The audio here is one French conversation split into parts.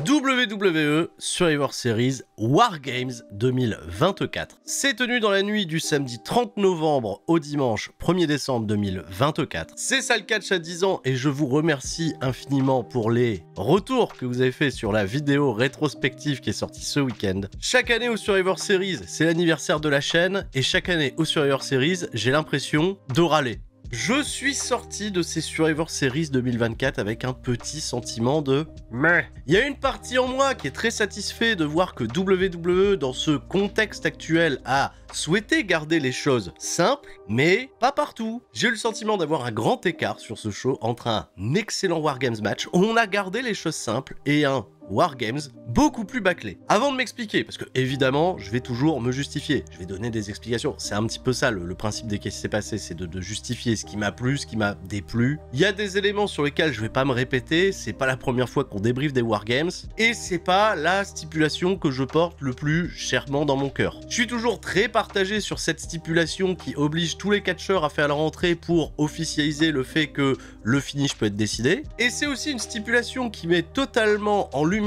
WWE Survivor Series War Games 2024 s'est tenu dans la nuit du samedi 30 novembre au dimanche 1er décembre 2024. C'est ça le catch à 10 ans et je vous remercie infiniment pour les retours que vous avez fait sur la vidéo rétrospective qui est sortie ce week-end. Chaque année au Survivor Series, c'est l'anniversaire de la chaîne et chaque année au Survivor Series, j'ai l'impression de râler. Je suis sorti de ces Survivor Series 2024 avec un petit sentiment de meh. Il y a une partie en moi qui est très satisfait de voir que WWE, dans ce contexte actuel, a souhaité garder les choses simples, mais pas partout. J'ai eu le sentiment d'avoir un grand écart sur ce show entre un excellent War Games match où on a gardé les choses simples et un War Games beaucoup plus bâclé. Avant de m'expliquer, parce que évidemment, je vais toujours me justifier, je vais donner des explications, c'est un petit peu ça le principe des qu'est-ce qui s'est passé, c'est de justifier ce qui m'a plu, ce qui m'a déplu. Il y a des éléments sur lesquels je vais pas me répéter, c'est pas la première fois qu'on débriefe des War Games, et c'est pas la stipulation que je porte le plus chèrement dans mon cœur. Je suis toujours très partagé sur cette stipulation qui oblige tous les catcheurs à faire leur entrée pour officialiser le fait que le finish peut être décidé, et c'est aussi une stipulation qui met totalement en lumière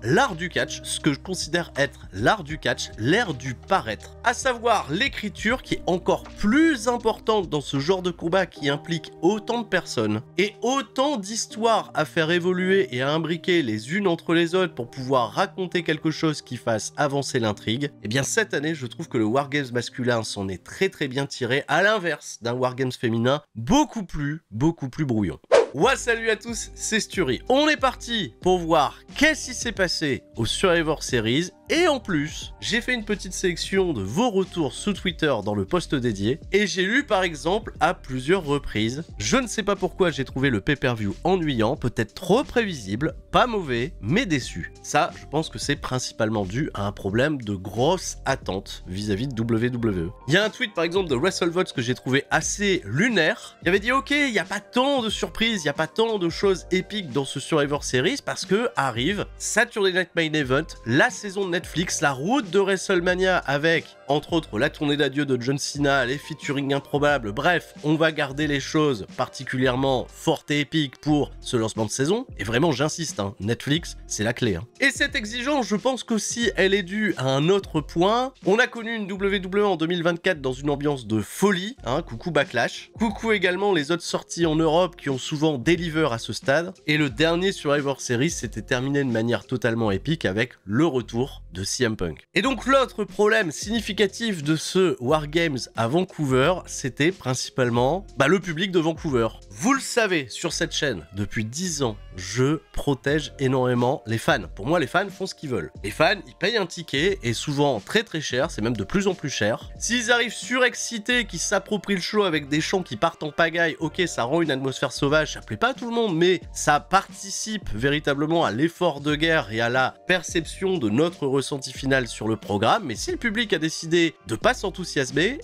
l'art du catch, ce que je considère être l'art du catch, l'ère du paraître, à savoir l'écriture qui est encore plus importante dans ce genre de combat qui implique autant de personnes et autant d'histoires à faire évoluer et à imbriquer les unes entre les autres pour pouvoir raconter quelque chose qui fasse avancer l'intrigue. Et bien cette année, je trouve que le Wargames masculin s'en est très bien tiré, à l'inverse d'un Wargames féminin beaucoup plus brouillon. Ouais, salut à tous, c'est Sturi. On est parti pour voir qu'est-ce qui s'est passé au Survivor Series. Et en plus, j'ai fait une petite sélection de vos retours sous Twitter dans le post dédié. Et j'ai lu par exemple à plusieurs reprises. Je ne sais pas pourquoi j'ai trouvé le pay-per-view ennuyant, peut-être trop prévisible, pas mauvais, mais déçu. Ça, je pense que c'est principalement dû à un problème de grosse attente vis-à-vis de WWE. Il y a un tweet par exemple de WrestleVotes que j'ai trouvé assez lunaire. Il avait dit ok, il n'y a pas tant de surprises, il n'y a pas tant de choses épiques dans ce Survivor Series parce que arrive Saturday Night Main Event, la saison de Netflix, la route de WrestleMania avec, entre autres, la tournée d'adieu de John Cena, les featuring improbables, bref, on va garder les choses particulièrement fortes et épiques pour ce lancement de saison, et vraiment j'insiste, hein, Netflix, c'est la clé. Hein. Et cette exigence, je pense qu'aussi elle est due à un autre point, on a connu une WWE en 2024 dans une ambiance de folie, hein, coucou Backlash, coucou également les autres sorties en Europe qui ont souvent deliver à ce stade, et le dernier Survivor Series s'était terminé de manière totalement épique avec le retour de CM Punk. Et donc l'autre problème significatif de ce War Games à Vancouver, c'était principalement le public de Vancouver. Vous le savez, sur cette chaîne, depuis 10 ans, je protège énormément les fans. Pour moi, les fans font ce qu'ils veulent. Les fans, ils payent un ticket, et souvent très cher, c'est même de plus en plus cher. S'ils arrivent surexcités, qu'ils s'approprient le show avec des chants qui partent en pagaille, ok, ça rend une atmosphère sauvage, ça plaît pas à tout le monde, mais ça participe véritablement à l'effort de guerre et à la perception de notre ressenti final sur le programme. Mais si le public a décidé de pas s'enthousiasmer,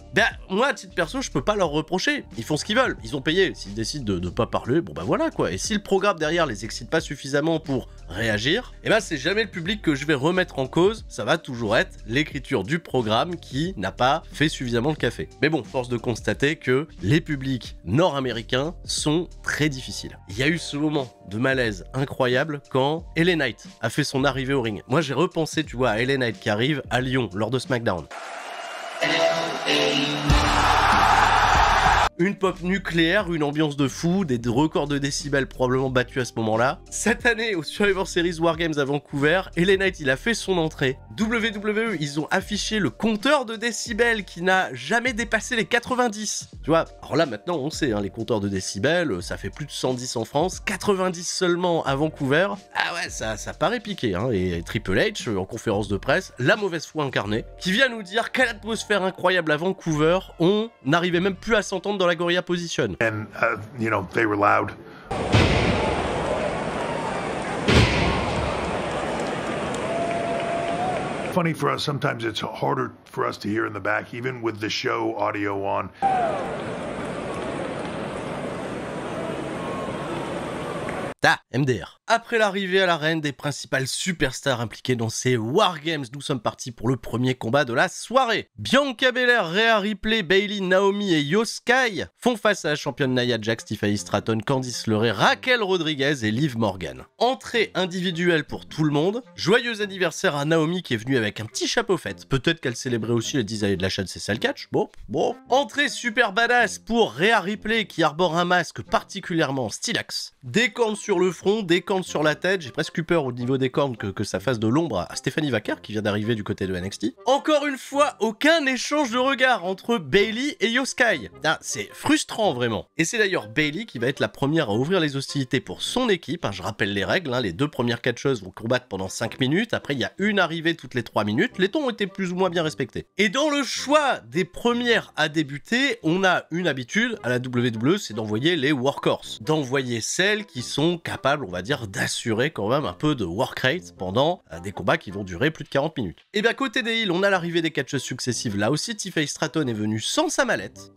moi, à titre perso, je peux pas leur reprocher. Ils font ce qu'ils veulent, ils ont payé. S'ils décident de pas parler, bon voilà quoi. Et si le programme derrière les excite pas suffisamment pour réagir, c'est jamais le public que je vais remettre en cause, ça va toujours être l'écriture du programme qui n'a pas fait suffisamment le café. Mais bon, force de constater que les publics nord-américains sont très difficiles. Il y a eu ce moment de malaise incroyable quand LA Knight a fait son arrivée au ring. Moi j'ai repensé, tu vois, à LA Knight qui arrive à Lyon lors de SmackDown. Une pop nucléaire, une ambiance de fou, des records de décibels probablement battus à ce moment-là. Cette année, au Survivor Series War Games à Vancouver, LA Knight, il a fait son entrée. WWE, ils ont affiché le compteur de décibels qui n'a jamais dépassé les 90. Tu vois, alors là, maintenant, on sait, hein, les compteurs de décibels, ça fait plus de 110 en France, 90 seulement à Vancouver. Ah ouais, ça paraît piqué, hein. Et Triple H, en conférence de presse, la mauvaise foi incarnée, qui vient nous dire quelle atmosphère incroyable à Vancouver, on n'arrivait même plus à s'entendre dans la Gorilla Position. And, you know, they were loud. Funny for us, sometimes it's harder for us to hear in the back, even with the show audio on. MDR. Après l'arrivée à l'arène des principales superstars impliquées dans ces Wargames, nous sommes partis pour le premier combat de la soirée. Bianca Belair, Rhea Ripley, Bayley, Naomi et Io Sky font face à la championne Nia Jax, Tiffany Stratton, Candice LeRae, Raquel Rodriguez et Liv Morgan. Entrée individuelle pour tout le monde. Joyeux anniversaire à Naomi qui est venue avec un petit chapeau fait. Peut-être qu'elle célébrait aussi les 10 années de la chaîne CSL Catch. Bon. Entrée super badass pour Rhea Ripley qui arbore un masque particulièrement stylax. Des cornes sur le front, des cornes sur la tête. J'ai presque eu peur au niveau des cornes que ça fasse de l'ombre à Stephanie Vaquer qui vient d'arriver du côté de NXT. Encore une fois, aucun échange de regard entre Bayley et Io Sky. Ah, c'est frustrant vraiment. Et c'est d'ailleurs Bayley qui va être la première à ouvrir les hostilités pour son équipe. Je rappelle les règles, les deux premières catcheuses vont combattre pendant 5 minutes. Après, il y a une arrivée toutes les 3 minutes. Les temps ont été plus ou moins bien respectés. Et dans le choix des premières à débuter, on a une habitude à la WWE, c'est d'envoyer les workhorses. D'envoyer celles qui sont capables, on va dire, d'assurer quand même un peu de work rate pendant des combats qui vont durer plus de 40 minutes. Et bien côté des heels, on a l'arrivée des catcheuses successives. Là aussi, Tiffany Stratton est venue sans sa mallette.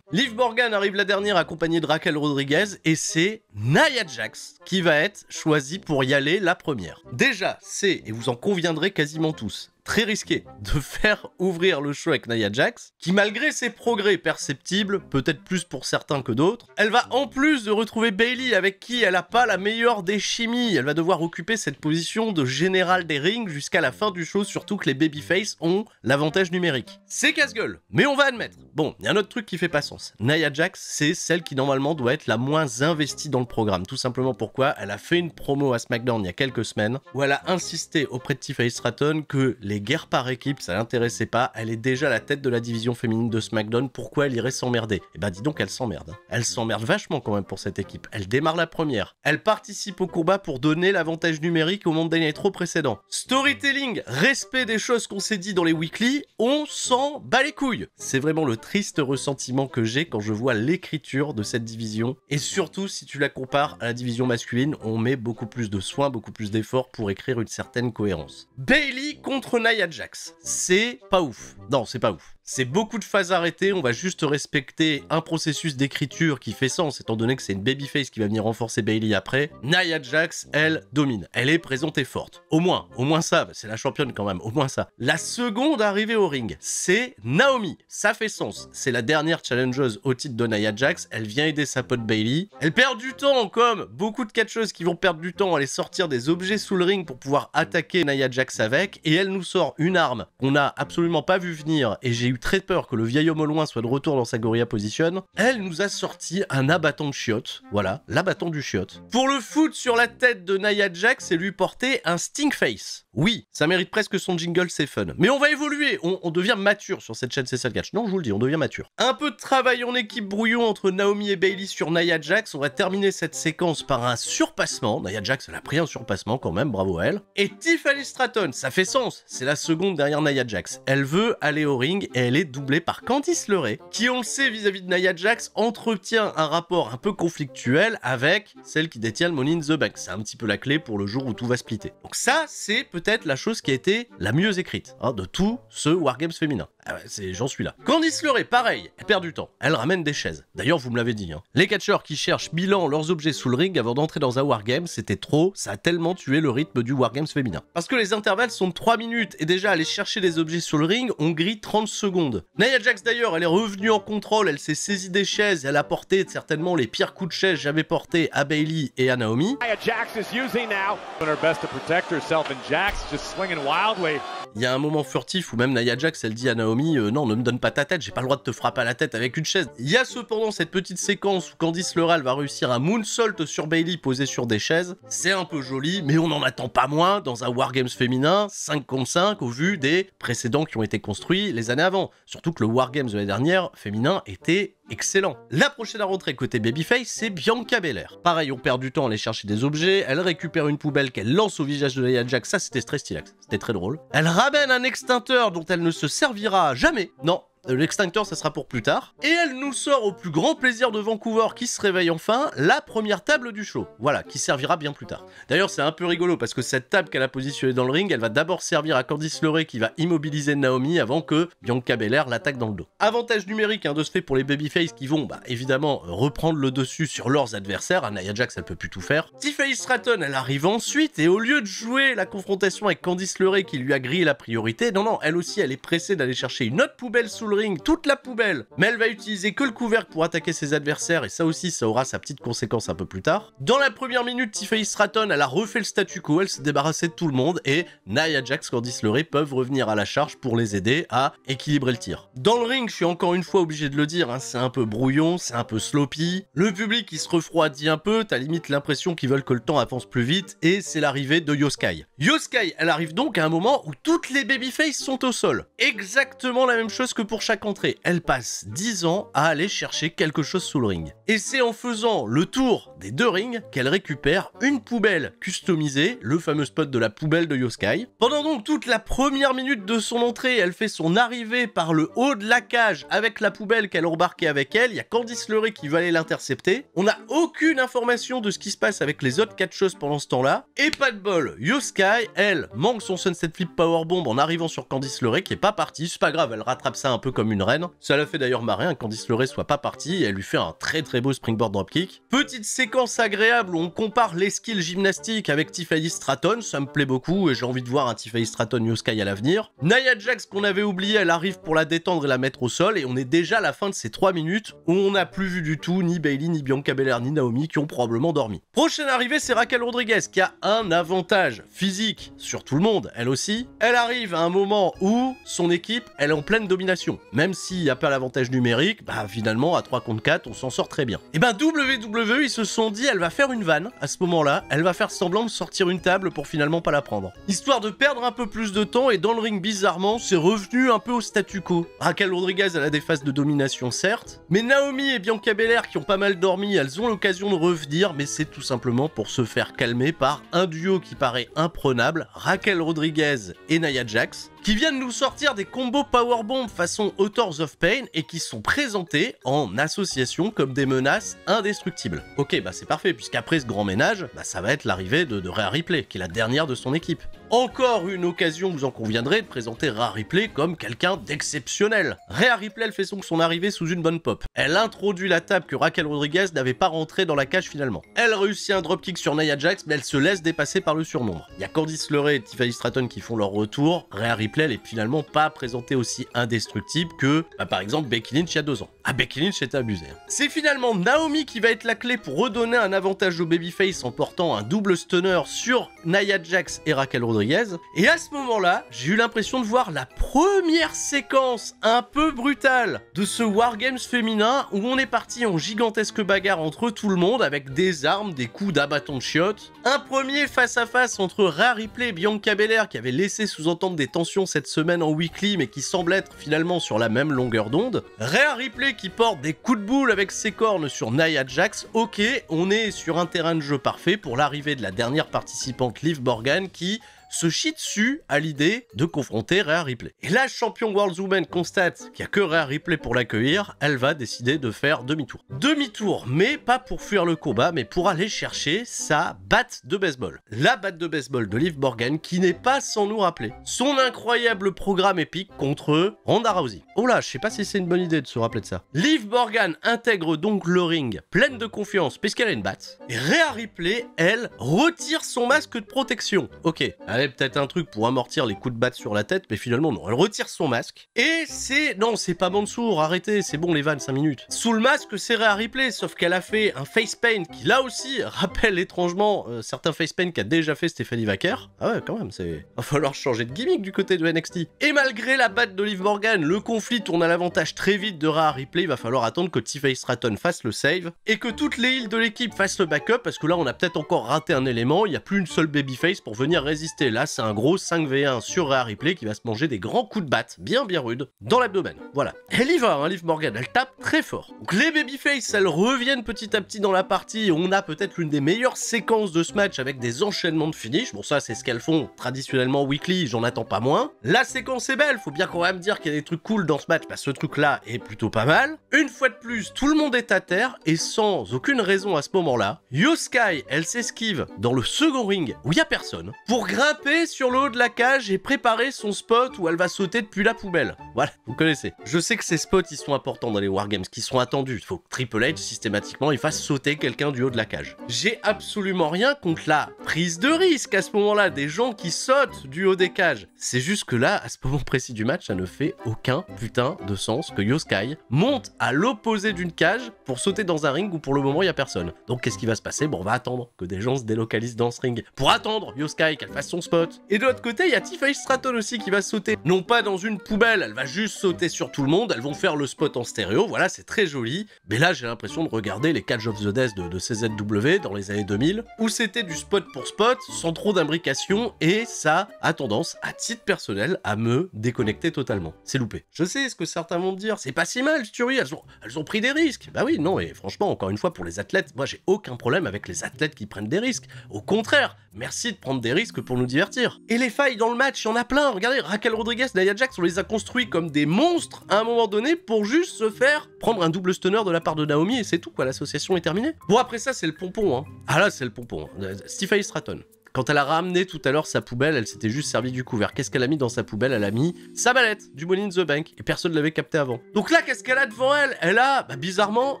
Liv Morgan arrive la dernière accompagnée de Raquel Rodriguez et c'est Nia Jax qui va être choisie pour y aller la première. Déjà, c'est, et vous en conviendrez quasiment tous, très risqué de faire ouvrir le show avec Nia Jax, qui malgré ses progrès perceptibles, peut-être plus pour certains que d'autres, elle va en plus de retrouver Bayley avec qui elle a pas la meilleure des chimies. Elle va devoir occuper cette position de général des rings jusqu'à la fin du show, surtout que les babyface ont l'avantage numérique. C'est casse-gueule, mais on va admettre. Bon, il y a un autre truc qui fait pas sens. Nia Jax, c'est celle qui normalement doit être la moins investie dans le programme. Tout simplement pourquoi elle a fait une promo à SmackDown il y a quelques semaines, où elle a insisté auprès de Tiffany Stratton que les guerres par équipe, ça l'intéressait pas, elle est déjà la tête de la division féminine de SmackDown, pourquoi elle irait s'emmerder? Eh ben dis donc, elle s'emmerde. Elle s'emmerde vachement quand même pour cette équipe. Elle démarre la première. Elle participe au combat pour donner l'avantage numérique au Monday Nitro précédent. Storytelling, respect des choses qu'on s'est dit dans les weekly, on s'en bat les couilles. C'est vraiment le triste ressentiment que j'ai quand je vois l'écriture de cette division, et surtout si tu la compares à la division masculine, on met beaucoup plus de soins, beaucoup plus d'efforts pour écrire une certaine cohérence. Bayley contre Nia Jax, c'est pas ouf. Non, c'est pas ouf. C'est beaucoup de phases arrêtées, on va juste respecter un processus d'écriture qui fait sens, étant donné que c'est une babyface qui va venir renforcer Bayley après. Nia Jax, elle domine. Elle est présente et forte. Au moins ça, c'est la championne quand même, au moins ça. La seconde arrivée au ring, c'est Naomi. Ça fait sens. C'est la dernière challengeuse au titre de Nia Jax. Elle vient aider sa pote Bayley. Elle perd du temps, comme beaucoup de catcheuses qui vont perdre du temps à aller sortir des objets sous le ring pour pouvoir attaquer Nia Jax avec. Et elle nous sort une arme qu'on n'a absolument pas vu venir, et j'ai eu très peur que le vieil homme au loin soit de retour dans sa gorilla position. Elle nous a sorti un abattant de chiottes. Voilà, l'abattant du chiotte. Pour le foutre sur la tête de Nia Jax et lui porter un stink face. Oui, ça mérite presque son jingle, c'est fun. Mais on va évoluer, on devient mature sur cette chaîne CSL Catch. Non, je vous le dis, on devient mature. Un peu de travail en équipe brouillon entre Naomi et Bayley sur Nia Jax. On va terminer cette séquence par un surpassement. Nia Jax, elle a pris un surpassement quand même, bravo à elle. Et Tiffany Stratton, ça fait sens. C'est la seconde derrière Nia Jax. Elle veut aller au ring et elle est doublée par Candice LeRae, qui, on le sait, vis-à-vis de Nia Jax, entretient un rapport un peu conflictuel avec celle qui détient le Money in the Bank. C'est un petit peu la clé pour le jour où tout va splitter. Donc ça, c'est peut-être la chose qui a été la mieux écrite de tout ce Wargames féminin. Ah ouais, j'en suis là. Candice LeRae, pareil, elle perd du temps. Elle ramène des chaises. D'ailleurs, vous me l'avez dit. Les catcheurs qui cherchent bilan leurs objets sous le ring avant d'entrer dans un Wargame, c'était trop, ça a tellement tué le rythme du Wargames féminin. Parce que les intervalles sont de 3 minutes, et déjà aller chercher des objets sur le ring, on grille 30 secondes. Nia Jax d'ailleurs, elle est revenue en contrôle, elle s'est saisie des chaises, elle a porté certainement les pires coups de chaise jamais portés à Bayley et à Naomi. Nia Jax is using now her best to protect herself, and Jax just swinging wildly. Il y a un moment furtif où même Nia Jax, elle dit à Naomi non, ne me donne pas ta tête, j'ai pas le droit de te frapper à la tête avec une chaise. Il y a cependant cette petite séquence où Candice LeRae va réussir un moonsault sur Bayley posé sur des chaises. C'est un peu joli, mais on n'en attend pas moins dans un Wargames féminin 5 contre 5 au vu des précédents qui ont été construits les années avant. Surtout que le Wargames de l'année dernière féminin était excellent. La prochaine à rentrer côté babyface, c'est Bianca Belair. Pareil, on perd du temps à aller chercher des objets, elle récupère une poubelle qu'elle lance au visage de Nia Jax, ça c'était très stylax, c'était très drôle. Elle ramène un extincteur dont elle ne se servira jamais. Non, l'extincteur ça sera pour plus tard. Et elle nous sort au plus grand plaisir de Vancouver qui se réveille enfin, la première table du show. Voilà, qui servira bien plus tard. D'ailleurs c'est un peu rigolo parce que cette table qu'elle a positionnée dans le ring, elle va d'abord servir à Candice LeRae qui va immobiliser Naomi avant que Bianca Belair l'attaque dans le dos. Avantage numérique de ce fait pour les babyface qui vont évidemment reprendre le dessus sur leurs adversaires. Nia Jax elle peut plus tout faire. Tiffany Stratton elle arrive ensuite et au lieu de jouer la confrontation avec Candice LeRae qui lui a grillé la priorité, non, elle aussi elle est pressée d'aller chercher une autre poubelle sous le ring, toute la poubelle, mais elle va utiliser que le couvercle pour attaquer ses adversaires et ça aussi ça aura sa petite conséquence un peu plus tard. Dans la première minute, Tiffany Stratton elle a refait le statu quo, elle s'est débarrassée de tout le monde et Nia Jax, Candice LeRae peuvent revenir à la charge pour les aider à équilibrer le tir. Dans le ring, je suis encore une fois obligé de le dire, c'est un peu brouillon, c'est un peu sloppy, le public il se refroidit un peu, t'as limite l'impression qu'ils veulent que le temps avance plus vite et c'est l'arrivée de Io Sky. Io Sky elle arrive donc à un moment où toutes les babyface sont au sol. Exactement la même chose que pour chaque entrée. Elle passe 10 ans à aller chercher quelque chose sous le ring. Et c'est en faisant le tour des deux rings qu'elle récupère une poubelle customisée, le fameux spot de la poubelle de Io Sky. Pendant donc toute la première minute de son entrée, elle fait son arrivée par le haut de la cage avec la poubelle qu'elle a embarquée avec elle. Il y a Candice LeRae qui va aller l'intercepter. On n'a aucune information de ce qui se passe avec les autres catcheuses pendant ce temps-là. Et pas de bol, Io Sky, elle, manque son Sunset Flip Powerbomb en arrivant sur Candice LeRae qui est pas partie. C'est pas grave, elle rattrape ça un peu comme une reine. Ça l'a fait d'ailleurs marrer, Candice LeRae soit pas partie et elle lui fait un très beau springboard dropkick. Petite séquence agréable où on compare les skills gymnastiques avec Tiffany Stratton, ça me plaît beaucoup et j'ai envie de voir un Tiffany Stratton Io Sky à l'avenir. Nia Jax qu'on avait oublié, elle arrive pour la détendre et la mettre au sol et on est déjà à la fin de ces 3 minutes où on n'a plus vu du tout ni Bayley, ni Bianca Belair, ni Naomi qui ont probablement dormi. Prochaine arrivée, c'est Raquel Rodriguez qui a un avantage physique sur tout le monde, elle aussi. Elle arrive à un moment où son équipe, elle est en pleine domination. Même s'il n'y a pas l'avantage numérique, finalement à 3 contre 4, on s'en sort très bien. Et WWE, ils se sont dit, elle va faire une vanne à ce moment-là, elle va faire semblant de sortir une table pour finalement pas la prendre. Histoire de perdre un peu plus de temps et dans le ring, bizarrement, c'est revenu un peu au statu quo. Raquel Rodriguez, elle a des phases de domination, certes, mais Naomi et Bianca Belair qui ont pas mal dormi, elles ont l'occasion de revenir, mais c'est tout simplement pour se faire calmer par un duo qui paraît imprenable, Raquel Rodriguez et Nia Jax, qui viennent nous sortir des combos powerbomb façon Authors of Pain et qui sont présentés en association comme des menaces indestructibles. Ok, c'est parfait, puisqu'après ce grand ménage, ça va être l'arrivée de Rhea Ripley, qui est la dernière de son équipe. Encore une occasion, vous en conviendrez, de présenter Rhea Ripley comme quelqu'un d'exceptionnel. Rhea Ripley, elle fait donc son arrivée sous une bonne pop. Elle introduit la table que Raquel Rodriguez n'avait pas rentrée dans la cage finalement. Elle réussit un dropkick sur Nia Jax, mais elle se laisse dépasser par le surnombre. Il y a Candice LeRae et Tiffany Stratton qui font leur retour. Rhea Ripley, elle est finalement pas présentée aussi indestructible que, par exemple, Becky Lynch il y a 2 ans. Becky Lynch est abusée. C'est finalement Naomi qui va être la clé pour redonner un avantage au babyface en portant un double stunner sur Nia Jax et Raquel Rodriguez. Et à ce moment-là, j'ai eu l'impression de voir la première séquence un peu brutale de ce Wargames féminin où on est parti en gigantesque bagarre entre tout le monde avec des armes, des coups d'abatton de chiottes. Un premier face-à-face entre Rhea Ripley et Bianca Belair qui avait laissé sous-entendre des tensions cette semaine en weekly mais qui semble être finalement sur la même longueur d'onde. Rhea Ripley qui porte des coups de boule avec ses cornes sur Nia Jax. Ok, on est sur un terrain de jeu parfait pour l'arrivée de la dernière participante Liv Morgan qui se chie dessus à l'idée de confronter Rhea Ripley. Et la champion World Woman constate qu'il n'y a que Rhea Ripley pour l'accueillir, elle va décider de faire demi-tour. Demi-tour, mais pas pour fuir le combat, mais pour aller chercher sa batte de baseball. La batte de baseball de Liv Morgan qui n'est pas sans nous rappeler son incroyable programme épique contre Ronda Rousey. Oh là, je sais pas si c'est une bonne idée de se rappeler de ça. Liv Morgan intègre donc le ring pleine de confiance puisqu'elle a une batte. Et Rhea Ripley, elle, retire son masque de protection. Ok, elle avait peut-être un truc pour amortir les coups de batte sur la tête, mais finalement non, elle retire son masque. Et c'est... Non, c'est pas Mansour, arrêtez, c'est bon les vannes, 5 minutes. Sous le masque, c'est Rhea Ripley, sauf qu'elle a fait un face paint qui là aussi rappelle étrangement certains face paint qu'a déjà fait Stephanie Vaquer. Ah ouais, quand même, c'est... Va falloir changer de gimmick du côté de NXT. Et malgré la batte de Liv Morgan, le conflit tourne à l'avantage très vite de Rhea Ripley, il va falloir attendre que Tiffany Stratton fasse le save, et que toutes les heals de l'équipe fassent le backup, parce que là on a peut-être encore raté un élément, il n'y a plus une seule babyface pour venir résister et là c'est un gros 5v1 sur Rhea Ripley qui va se manger des grands coups de batte, bien rudes, dans l'abdomen. Voilà. Elle y va, hein, Liv Morgan, elle tape très fort. Donc les babyface, elles reviennent petit à petit dans la partie, on a peut-être l'une des meilleures séquences de ce match avec des enchaînements de finish. Bon ça c'est ce qu'elles font traditionnellement weekly, j'en attends pas moins. La séquence est belle, faut bien quand même dire qu'il y a des trucs cool dans ce match, parce que ce truc là est plutôt pas mal. Une fois de plus, tout le monde est à terre, et sans aucune raison à ce moment-là, Io Sky, elle s'esquive dans le second ring, où il y a personne, pour grimper sur le haut de la cage et préparer son spot où elle va sauter depuis la poubelle. Voilà, vous connaissez. Je sais que ces spots, ils sont importants dans les Wargames, qui sont attendus. Il faut que Triple H, systématiquement, il fasse sauter quelqu'un du haut de la cage. J'ai absolument rien contre la prise de risque à ce moment-là, des gens qui sautent du haut des cages. C'est juste que là, à ce moment précis du match, ça ne fait aucun putain de sens que Io Sky monte à l'opposé d'une cage pour sauter dans un ring où pour le moment il n'y a personne. Donc qu'est-ce qui va se passer? Bon, on va attendre que des gens se délocalisent dans ce ring pour attendre Io Sky qu'elle fasse son spot. Et de l'autre côté, il y a Tiffany Stratton aussi qui va sauter, non pas dans une poubelle, elle va juste sauter sur tout le monde, elles vont faire le spot en stéréo, voilà, c'est très joli. Mais là, j'ai l'impression de regarder les Catch of the Death de CZW dans les années 2000, où c'était du spot pour spot, sans trop d'imbrication, et ça a tendance, à titre personnel, à me déconnecter totalement. C'est loupé. Je sais ce que certains vont me dire, c'est pas si mal, Sturie, elles ont pris des risques. Bah oui, non, et franchement, encore une fois, pour les athlètes, moi j'ai aucun problème avec les athlètes qui prennent des risques. Au contraire, merci de prendre des risques pour nous divertir. Et les failles dans le match, il y en a plein. Regardez, Raquel Rodriguez, Nia Jax, on les a construits comme des monstres à un moment donné pour juste se faire prendre un double stunner de la part de Naomi et c'est tout quoi, l'association est terminée. Bon après ça c'est le pompon hein. Ah là c'est le pompon. Hein. Tiffany Stratton. Quand elle a ramené tout à l'heure sa poubelle, elle s'était juste servi du couvert. Qu'est-ce qu'elle a mis dans sa poubelle? Elle a mis sa mallette du Money in the Bank. Et personne ne l'avait capté avant. Donc là, qu'est-ce qu'elle a devant elle? Elle a, bizarrement,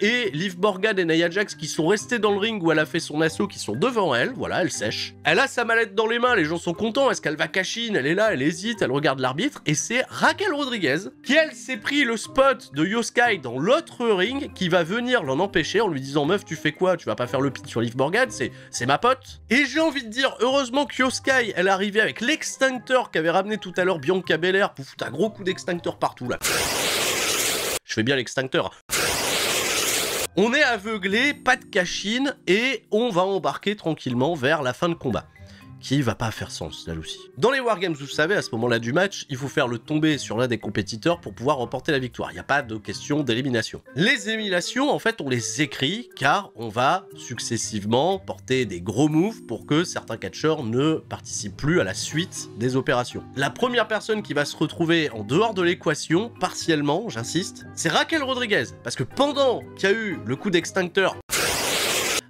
et Liv Morgan et Nia Jax qui sont restés dans le ring où elle a fait son assaut, qui sont devant elle. Voilà, elle sèche. Elle a sa mallette dans les mains, les gens sont contents. Est-ce qu'elle va cash-in? Elle est là, elle hésite, elle regarde l'arbitre. Et c'est Raquel Rodriguez qui, elle, s'est pris le spot de Io Sky dans l'autre ring qui va venir l'en empêcher en lui disant « Meuf, tu fais quoi? Tu vas pas faire le pit sur Liv Morgan, c'est ma pote. » Et j'ai envie de dire, heureusement que Io Sky, elle est arrivée avec l'extincteur qu'avait ramené tout à l'heure Bianca Belair pour foutre un gros coup d'extincteur partout là. Je fais bien l'extincteur. On est aveuglé, pas de cash-in, et on va embarquer tranquillement vers la fin de combat. Qui va pas faire sens, là aussi. Dans les Wargames, vous savez, à ce moment-là du match, il faut faire le tomber sur l'un des compétiteurs pour pouvoir remporter la victoire. Il n'y a pas de question d'élimination. Les éliminations, en fait, on les écrit, car on va successivement porter des gros moves pour que certains catcheurs ne participent plus à la suite des opérations. La première personne qui va se retrouver en dehors de l'équation, partiellement, j'insiste, c'est Raquel Rodriguez. Parce que pendant qu'il y a eu le coup d'extincteur,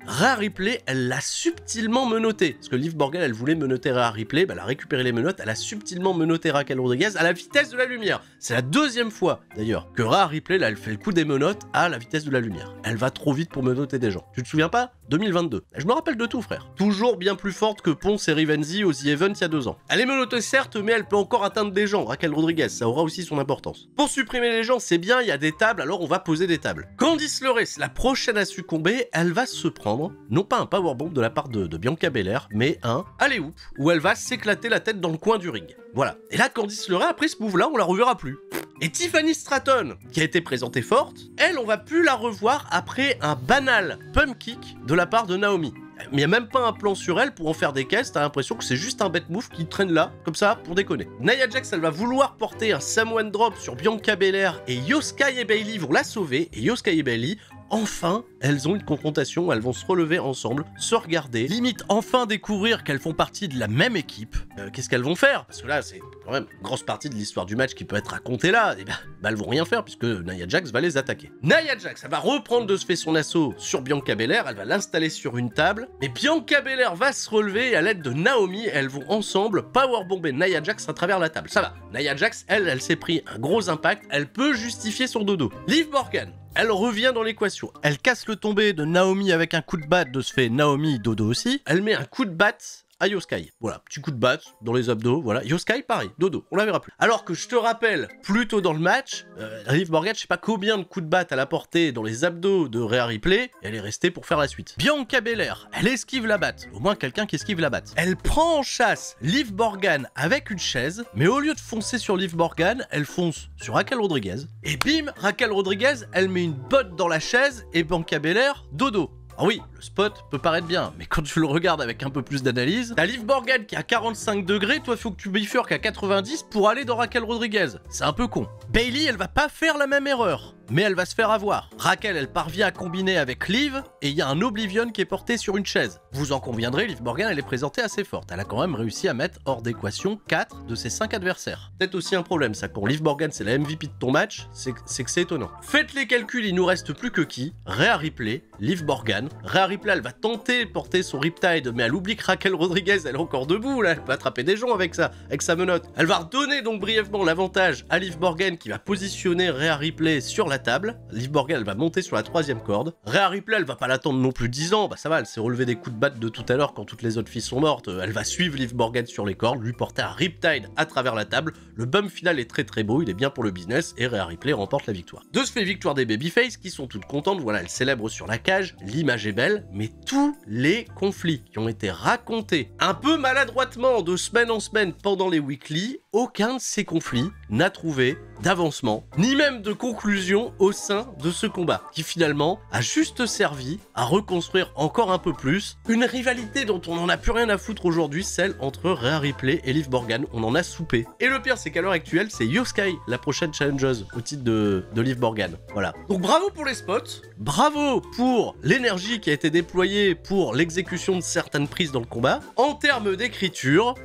Rhea Ripley, elle l'a subtilement menotté. Parce que Liv Morgan, elle voulait menotter Rhea Ripley, elle a récupéré les menottes, elle a subtilement menotté Raquel Rodriguez à la vitesse de la lumière. C'est la deuxième fois, d'ailleurs, que Rhea Ripley, là, elle fait le coup des menottes à la vitesse de la lumière. Elle va trop vite pour menotter des gens. Tu te souviens pas? 2022. Je me rappelle de tout, frère. Toujours bien plus forte que Ponce et Rivenzi au The Event il y a 2 ans. Elle est menottée, certes, mais elle peut encore atteindre des gens. Raquel Rodriguez, ça aura aussi son importance. Pour supprimer les gens, c'est bien, il y a des tables, alors on va poser des tables. Candice LeRae, c'est la prochaine à succomber, elle va se prendre non pas un powerbomb de la part de Bianca Belair, mais un alley-oop, où elle va s'éclater la tête dans le coin du ring. Voilà. Et là, Candice LeRae, après ce move-là, on la reverra plus. Et Tiffany Stratton, qui a été présentée forte, elle, on va plus la revoir après un banal pump kick de la part de Naomi. Mais il n'y a même pas un plan sur elle pour en faire des caisses, t'as l'impression que c'est juste un bête move qui traîne là, comme ça, pour déconner. Nia Jax, elle va vouloir porter un Samoan Drop sur Bianca Belair, et Io Sky et Bayley vont la sauver, et Io Sky et Bayley, enfin, elles ont une confrontation, elles vont se relever ensemble, se regarder, limite enfin découvrir qu'elles font partie de la même équipe. Qu'est-ce qu'elles vont faire? Parce que là, c'est quand même une grosse partie de l'histoire du match qui peut être racontée là. Et elles vont rien faire puisque Nia Jax va les attaquer. Nia Jax, elle va reprendre de ce fait son assaut sur Bianca Belair, elle va l'installer sur une table, mais Bianca Belair va se relever et à l'aide de Naomi, elles vont ensemble powerbomber Nia Jax à travers la table. Ça va, Nia Jax, elle s'est pris un gros impact, elle peut justifier son dodo. Liv Morgan, elle revient dans l'équation. Elle casse le tombé de Naomi avec un coup de batte, de ce fait Naomi dodo aussi. Elle met un coup de batte à Io Sky. Voilà, petit coup de batte dans les abdos, voilà. Io Sky, pareil, dodo, on la verra plus. Alors que je te rappelle, plus tôt dans le match, Liv Morgan, je sais pas combien de coups de batte elle a porté dans les abdos de Rhea Ripley, et elle est restée pour faire la suite. Bianca Belair, elle esquive la batte, au moins quelqu'un qui esquive la batte. Elle prend en chasse Liv Morgan avec une chaise, mais au lieu de foncer sur Liv Morgan, elle fonce sur Raquel Rodriguez, et bim, Raquel Rodriguez, elle met une botte dans la chaise, et Bianca Belair, dodo. Ah oui, le spot peut paraître bien, mais quand tu le regardes avec un peu plus d'analyse, t'as Liv Morgan qui est à 45 degrés, toi faut que tu bifurques à 90 pour aller dans Raquel Rodriguez. C'est un peu con. Bayley, elle va pas faire la même erreur, mais elle va se faire avoir. Raquel, elle parvient à combiner avec Liv, et il y a un Oblivion qui est porté sur une chaise. Vous en conviendrez, Liv Morgan, elle est présentée assez forte. Elle a quand même réussi à mettre hors d'équation 4 de ses 5 adversaires. Peut-être aussi un problème, ça, quand Liv Morgan c'est la MVP de ton match, c'est que c'est étonnant. Faites les calculs, il nous reste plus que qui? Rhea Ripley, Liv Morgan. Rhea Ripley, elle va tenter de porter son Riptide, mais elle oublie que Raquel Rodriguez, elle est encore debout, là, elle peut attraper des gens avec ça, avec sa menotte. Elle va redonner donc brièvement l'avantage à Liv Morgan qui va positionner Rhea Ripley sur la table. Liv Morgan, elle va monter sur la 3e corde. Rhea Ripley, elle va pas l'attendre non plus 10 ans, bah ça va, elle s'est relevé des coups de batte de tout à l'heure quand toutes les autres filles sont mortes. Elle va suivre Liv Morgan sur les cordes, lui porter un Riptide à travers la table. Le bump final est très très beau, il est bien pour le business et Rhea Ripley remporte la victoire. De ce fait, victoire des babyface qui sont toutes contentes, voilà, elles célèbrent sur la cage, l'image est belle, mais tous les conflits qui ont été racontés un peu maladroitement de semaine en semaine pendant les weekly, aucun de ces conflits n'a trouvé d'avancement, ni même de conclusion au sein de ce combat, qui finalement a juste servi à reconstruire encore un peu plus une rivalité dont on n'en a plus rien à foutre aujourd'hui, celle entre Rhea Ripley et Liv Morgan. On en a soupé. Et le pire, c'est qu'à l'heure actuelle, c'est Io Sky, la prochaine challengeuse au titre de Liv Morgan. Voilà. Donc bravo pour les spots, bravo pour l'énergie qui a été déployée pour l'exécution de certaines prises dans le combat. En termes d'écriture,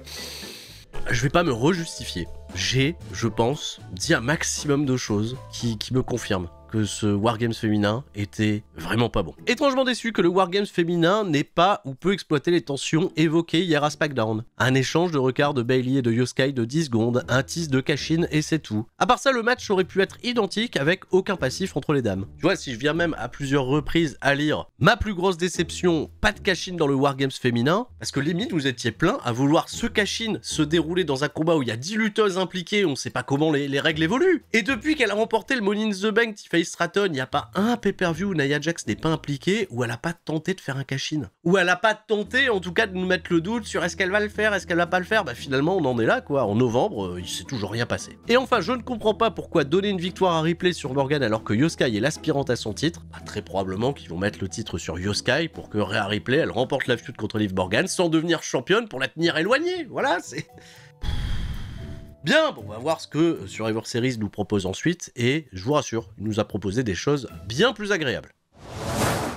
je vais pas me rejustifier. J'ai, je pense, dit un maximum de choses qui me confirment que ce Wargames féminin était vraiment pas bon. Étrangement déçu que le Wargames féminin n'ait pas ou peut exploiter les tensions évoquées hier à SmackDown. Un échange de regards de Bayley et de Io Sky de 10 secondes, un tease de cash-in et c'est tout. À part ça, le match aurait pu être identique avec aucun passif entre les dames. Tu vois, si je viens même à plusieurs reprises à lire ma plus grosse déception, pas de cash-in dans le Wargames féminin, parce que limite vous étiez plein à vouloir ce cash-in se dérouler dans un combat où il y a 10 lutteuses impliquées, on sait pas comment les règles évoluent. Et depuis qu'elle a remporté le Money in the Bank, Tiffany Stratton, il n'y a pas un pay-per-view où Nia Jax n'est pas impliquée, où elle a pas tenté de faire un cash-in. Où elle a pas tenté, en tout cas, de nous mettre le doute sur est-ce qu'elle va le faire, est-ce qu'elle va pas le faire. Bah finalement, on en est là, quoi. En novembre, il s'est toujours rien passé. Et enfin, je ne comprends pas pourquoi donner une victoire à Ripley sur Morgan alors que Io Sky est l'aspirante à son titre. Bah, très probablement qu'ils vont mettre le titre sur Io Sky pour que Rhea Ripley, elle remporte la feud contre Liv Morgan sans devenir championne pour la tenir éloignée. Voilà, c'est... Bien, bon, on va voir ce que Survivor Series nous propose ensuite, et je vous rassure, il nous a proposé des choses bien plus agréables.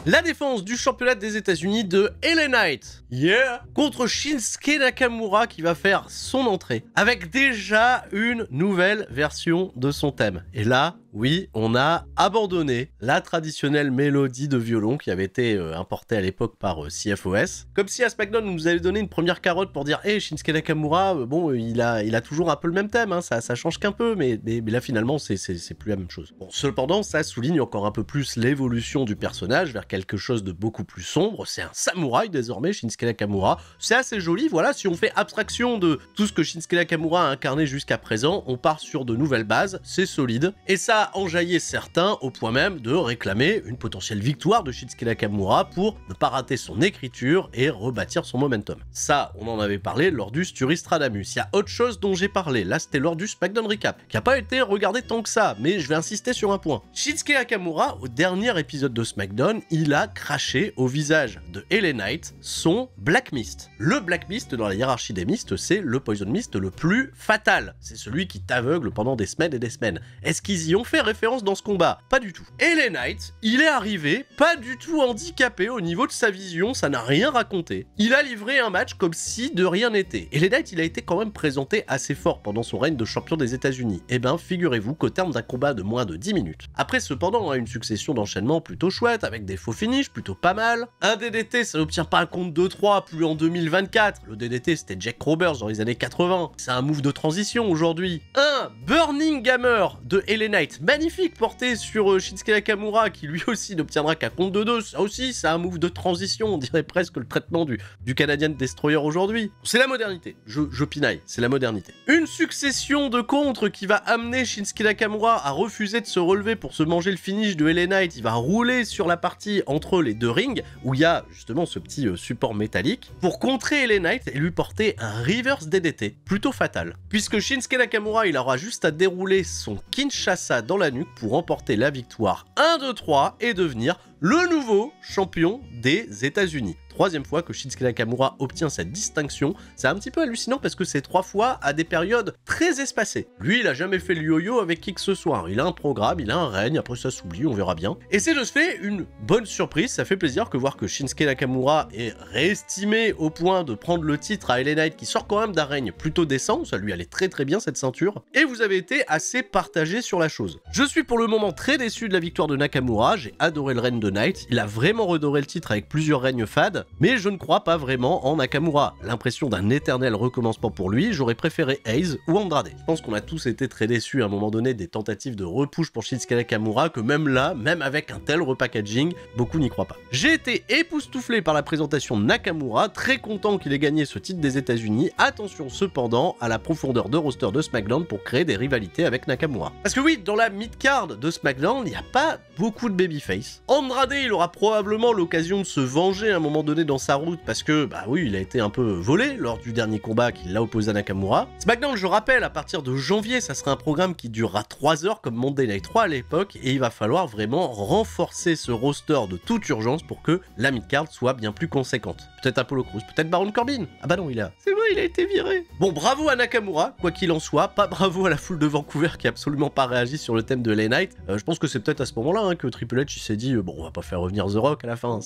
La défense du championnat des États-Unis de LA Knight, yeah, contre Shinsuke Nakamura qui va faire son entrée, avec déjà une nouvelle version de son thème. Et là, oui, on a abandonné la traditionnelle mélodie de violon qui avait été importée à l'époque par CFOS. Comme si à SmackDown, on nous avait donné une première carotte pour dire « Hey, Shinsuke Nakamura, bon, il a toujours un peu le même thème, hein, ça change qu'un peu, mais là, finalement, c'est plus la même chose. » Bon, cependant, ça souligne encore un peu plus l'évolution du personnage vers quelque chose de beaucoup plus sombre. C'est un samouraï, désormais, Shinsuke Nakamura. C'est assez joli, voilà, si on fait abstraction de tout ce que Shinsuke Nakamura a incarné jusqu'à présent, on part sur de nouvelles bases, c'est solide, et ça a enjaillé certains au point même de réclamer une potentielle victoire de Shinsuke Nakamura pour ne pas rater son écriture et rebâtir son momentum. Ça, on en avait parlé lors du Sturistradamus. Il y a autre chose dont j'ai parlé, là c'était lors du SmackDown Recap, qui n'a pas été regardé tant que ça, mais je vais insister sur un point. Shinsuke Nakamura, au dernier épisode de SmackDown, il a craché au visage de LA Knight son Black Mist. Le Black Mist, dans la hiérarchie des Mists, c'est le Poison Mist le plus fatal. C'est celui qui t'aveugle pendant des semaines et des semaines. Est-ce qu'ils y ont fait référence dans ce combat? Pas du tout. LA Knight, il est arrivé pas du tout handicapé au niveau de sa vision, ça n'a rien raconté. Il a livré un match comme si de rien n'était. LA Knight, il a été quand même présenté assez fort pendant son règne de champion des États-Unis. Et ben, figurez-vous qu'au terme d'un combat de moins de 10 minutes. Après, cependant, une succession d'enchaînements plutôt chouettes, avec des faux finishes plutôt pas mal. Un DDT, ça n'obtient pas un compte 2-3, plus en 2024. Le DDT, c'était Jack Roberts dans les années 80. C'est un move de transition aujourd'hui. Un Burning Hammer de LA Knight, magnifique, porté sur Shinsuke Nakamura, qui lui aussi n'obtiendra qu'un compte de 2. Ça aussi, c'est un move de transition, on dirait presque le traitement du Canadian Destroyer aujourd'hui. C'est la modernité, je pinaille, c'est la modernité. Une succession de contres qui va amener Shinsuke Nakamura à refuser de se relever pour se manger le finish de LA Knight. Il va rouler sur la partie entre les deux rings, où il y a justement ce petit support métallique, pour contrer LA Knight et lui porter un reverse DDT, plutôt fatal. Puisque Shinsuke Nakamura, il aura juste à dérouler son Kinshasa dans la nuque pour remporter la victoire 1-2-3 et devenir le nouveau champion des États-Unis. Troisième fois que Shinsuke Nakamura obtient cette distinction. C'est un petit peu hallucinant parce que c'est 3 fois à des périodes très espacées. Lui, il a jamais fait le yo-yo avec qui que ce soit. Il a un programme, il a un règne, après ça s'oublie, on verra bien. Et c'est de ce fait une bonne surprise. Ça fait plaisir que voir que Shinsuke Nakamura est réestimé au point de prendre le titre à LA Knight qui sort quand même d'un règne plutôt décent. Ça lui allait très très bien cette ceinture. Et vous avez été assez partagé sur la chose. Je suis pour le moment très déçu de la victoire de Nakamura. J'ai adoré le règne de Knight. Il a vraiment redoré le titre avec plusieurs règnes fades. Mais je ne crois pas vraiment en Nakamura. L'impression d'un éternel recommencement pour lui, j'aurais préféré Hayes ou Andrade. Je pense qu'on a tous été très déçus à un moment donné des tentatives de repush pour Shinsuke Nakamura, que même là, même avec un tel repackaging, beaucoup n'y croient pas. J'ai été époustouflé par la présentation de Nakamura, très content qu'il ait gagné ce titre des États-Unis. Attention cependant à la profondeur de roster de SmackDown pour créer des rivalités avec Nakamura. Parce que oui, dans la mid-card de SmackDown, il n'y a pas beaucoup de babyface. Andrade, il aura probablement l'occasion de se venger à un moment donné dans sa route parce que, bah oui, il a été un peu volé lors du dernier combat qu'il a opposé à Nakamura. SmackDown, je rappelle, à partir de janvier, ça sera un programme qui durera 3 heures comme Monday Night 3 à l'époque et il va falloir vraiment renforcer ce roster de toute urgence pour que la mid-card soit bien plus conséquente. Peut-être Apollo Crews, peut-être Baron Corbin. Ah bah non, c'est vrai, il a été viré. Bon, bravo à Nakamura, quoi qu'il en soit, pas bravo à la foule de Vancouver qui a absolument pas réagi sur le thème de LA Knight. Je pense que c'est peut-être à ce moment-là que Triple H s'est dit, bon, on va pas faire revenir The Rock à la fin,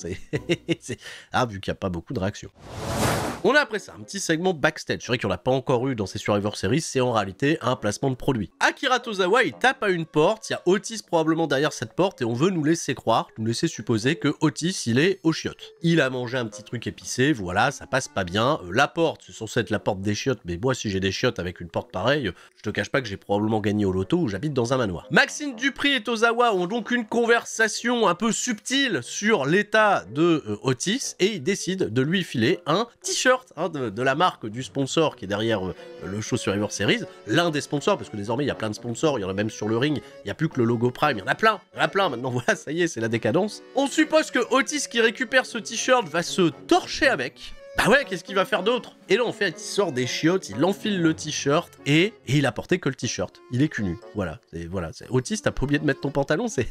Ah, vu qu'il n'y a pas beaucoup de réactions. On a après ça un petit segment backstage. C'est vrai qu'il n'y en a pas encore eu dans ces Survivor Series, c'est en réalité un placement de produit. Akira Tozawa, il tape à une porte, il y a Otis probablement derrière cette porte et on veut nous laisser croire, nous laisser supposer que Otis, il est aux chiottes. Il a mangé un petit truc épicé, voilà, ça passe pas bien. La porte, c'est censé être la porte des chiottes, mais moi si j'ai des chiottes avec une porte pareille, je te cache pas que j'ai probablement gagné au loto ou j'habite dans un manoir. Maxine Dupri et Tozawa ont donc une conversation un peu subtile sur l'état de Otis et ils décident de lui filer un t-shirt de la marque du sponsor qui est derrière le show Survivor Series, l'un des sponsors, parce que désormais il y a plein de sponsors, il y en a même sur le ring, il n'y a plus que le logo Prime, il y en a plein, maintenant voilà, ça y est, c'est la décadence. On suppose que Otis qui récupère ce t-shirt va se torcher avec. Bah ouais, qu'est-ce qu'il va faire d'autre? Et là en fait, il sort des chiottes, il enfile le t-shirt et il a porté que le t-shirt. Il est cul nu. Voilà, c'est Otis, t'as pas oublié de mettre ton pantalon, c'est...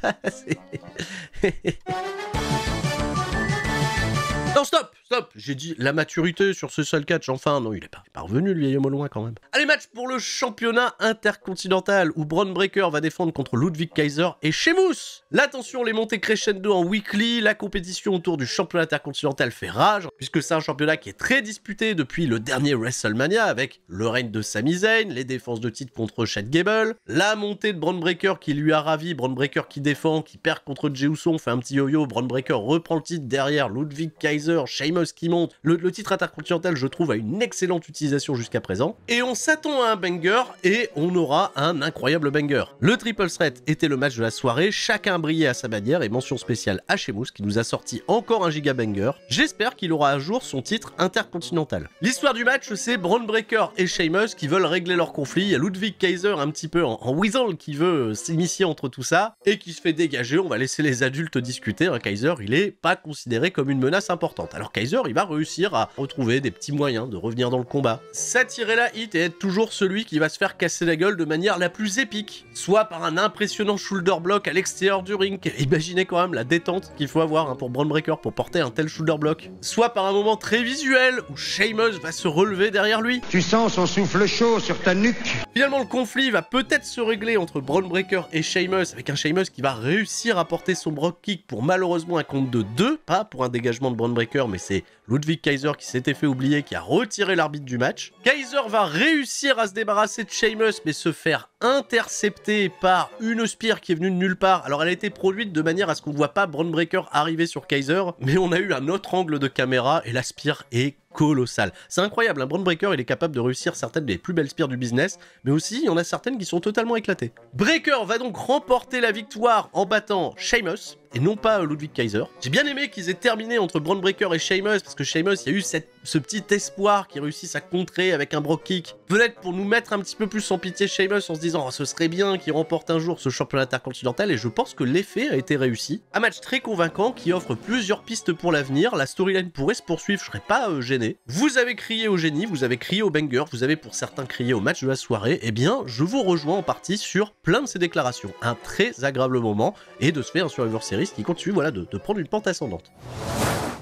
Non, stop, j'ai dit la maturité sur ce seul catch, enfin, non, il est pas revenu, le vieil homme au loin, quand même. Allez, match pour le championnat intercontinental, où Bron Breakker va défendre contre Ludwig Kaiser et Sheamus. L'attention, les montées crescendo en weekly, la compétition autour du championnat intercontinental fait rage, puisque c'est un championnat qui est très disputé depuis le dernier WrestleMania, avec le règne de Sami Zayn, les défenses de titre contre Chad Gable, la montée de Bron Breakker qui lui a ravi, Bron Breakker qui défend, qui perd contre Jey Uso, on fait un petit yo-yo, Bron Breakker reprend le titre derrière, Ludwig Kaiser, Sheamus qui monte. Le titre intercontinental, je trouve, a une excellente utilisation jusqu'à présent. Et on s'attend à un banger et on aura un incroyable banger. Le Triple Threat était le match de la soirée, chacun brillait à sa manière et mention spéciale à Sheamus qui nous a sorti encore un giga banger. J'espère qu'il aura à jour son titre intercontinental. L'histoire du match, c'est Bron Breakker et Sheamus qui veulent régler leur conflit. Il y a Ludwig Kaiser un petit peu en weasel qui veut s'initier entre tout ça et qui se fait dégager. On va laisser les adultes discuter. Kaiser, il est pas considéré comme une menace importante. Alors Kaiser, il va réussir à retrouver des petits moyens de revenir dans le combat. S'attirer la hit et être toujours celui qui va se faire casser la gueule de manière la plus épique. Soit par un impressionnant shoulder block à l'extérieur du ring. Imaginez quand même la détente qu'il faut avoir pour Bron Breakker pour porter un tel shoulder block. Soit par un moment très visuel où Sheamus va se relever derrière lui. Tu sens son souffle chaud sur ta nuque. Finalement, le conflit va peut-être se régler entre Bron Breakker et Sheamus, avec un Sheamus qui va réussir à porter son Brock Kick pour malheureusement un compte de 2, pas pour un dégagement de Bron Breakker, mais c'est Ludwig Kaiser qui s'était fait oublier, qui a retiré l'arbitre du match. Kaiser va réussir à se débarrasser de Sheamus, mais se faire intercepter par une spear qui est venue de nulle part. Alors elle a été produite de manière à ce qu'on ne voit pas Bron Breakker arriver sur Kaiser, mais on a eu un autre angle de caméra et la spear est colossal. C'est incroyable, un Bron Breakker, il est capable de réussir certaines des plus belles spears du business, mais aussi il y en a certaines qui sont totalement éclatées. Breakker va donc remporter la victoire en battant Sheamus, et non pas Ludwig Kaiser. J'ai bien aimé qu'ils aient terminé entre Bron Breakker et Sheamus, parce que Sheamus, il y a eu ce petit espoir qu'ils réussissent à contrer avec un Brock Kick. Peut-être pour nous mettre un petit peu plus en pitié Sheamus en se disant, oh, ce serait bien qu'il remporte un jour ce championnat intercontinental, et je pense que l'effet a été réussi. Un match très convaincant qui offre plusieurs pistes pour l'avenir, la storyline pourrait se poursuivre, je serais pas gêné. l'année. Vous avez crié au génie, vous avez crié au banger, vous avez pour certains crié au match de la soirée. Eh bien, je vous rejoins en partie sur plein de ces déclarations. Un très agréable moment, et de se faire un Survivor Series qui continue voilà, de prendre une pente ascendante.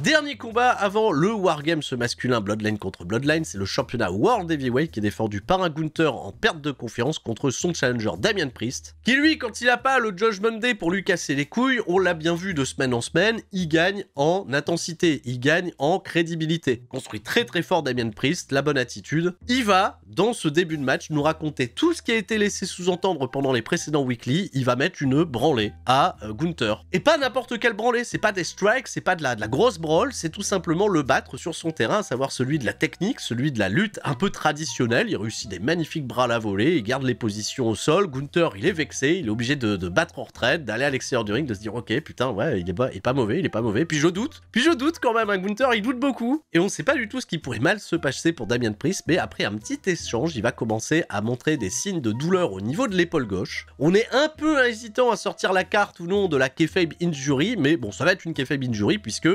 Dernier combat avant le Wargames masculin Bloodline contre Bloodline, c'est le championnat World Heavyweight qui est défendu par un Gunther en perte de confiance contre son challenger Damian Priest, qui lui, quand il a pas le Judgment Day pour lui casser les couilles, on l'a bien vu de semaine en semaine, il gagne en intensité, il gagne en crédibilité. Construit très très fort Damian Priest, la bonne attitude. Il va, dans ce début de match, nous raconter tout ce qui a été laissé sous-entendre pendant les précédents weekly, il va mettre une branlée à Gunther. Et pas n'importe quelle branlée, c'est pas des strikes, c'est pas de la grosse branlée, c'est tout simplement le battre sur son terrain, à savoir celui de la technique, celui de la lutte un peu traditionnelle. Il réussit des magnifiques bras à la volée, il garde les positions au sol. Gunther, il est vexé, il est obligé de battre en retraite, d'aller à l'extérieur du ring, de se dire ok putain ouais il est pas mauvais, puis je doute quand même, hein, Gunther il doute beaucoup, et on sait pas du tout ce qui pourrait mal se passer pour Damian Priest, mais après un petit échange, il va commencer à montrer des signes de douleur au niveau de l'épaule gauche. On est un peu hésitant à sortir la carte ou non de la kayfabe injury, mais bon ça va être une kayfabe injury puisque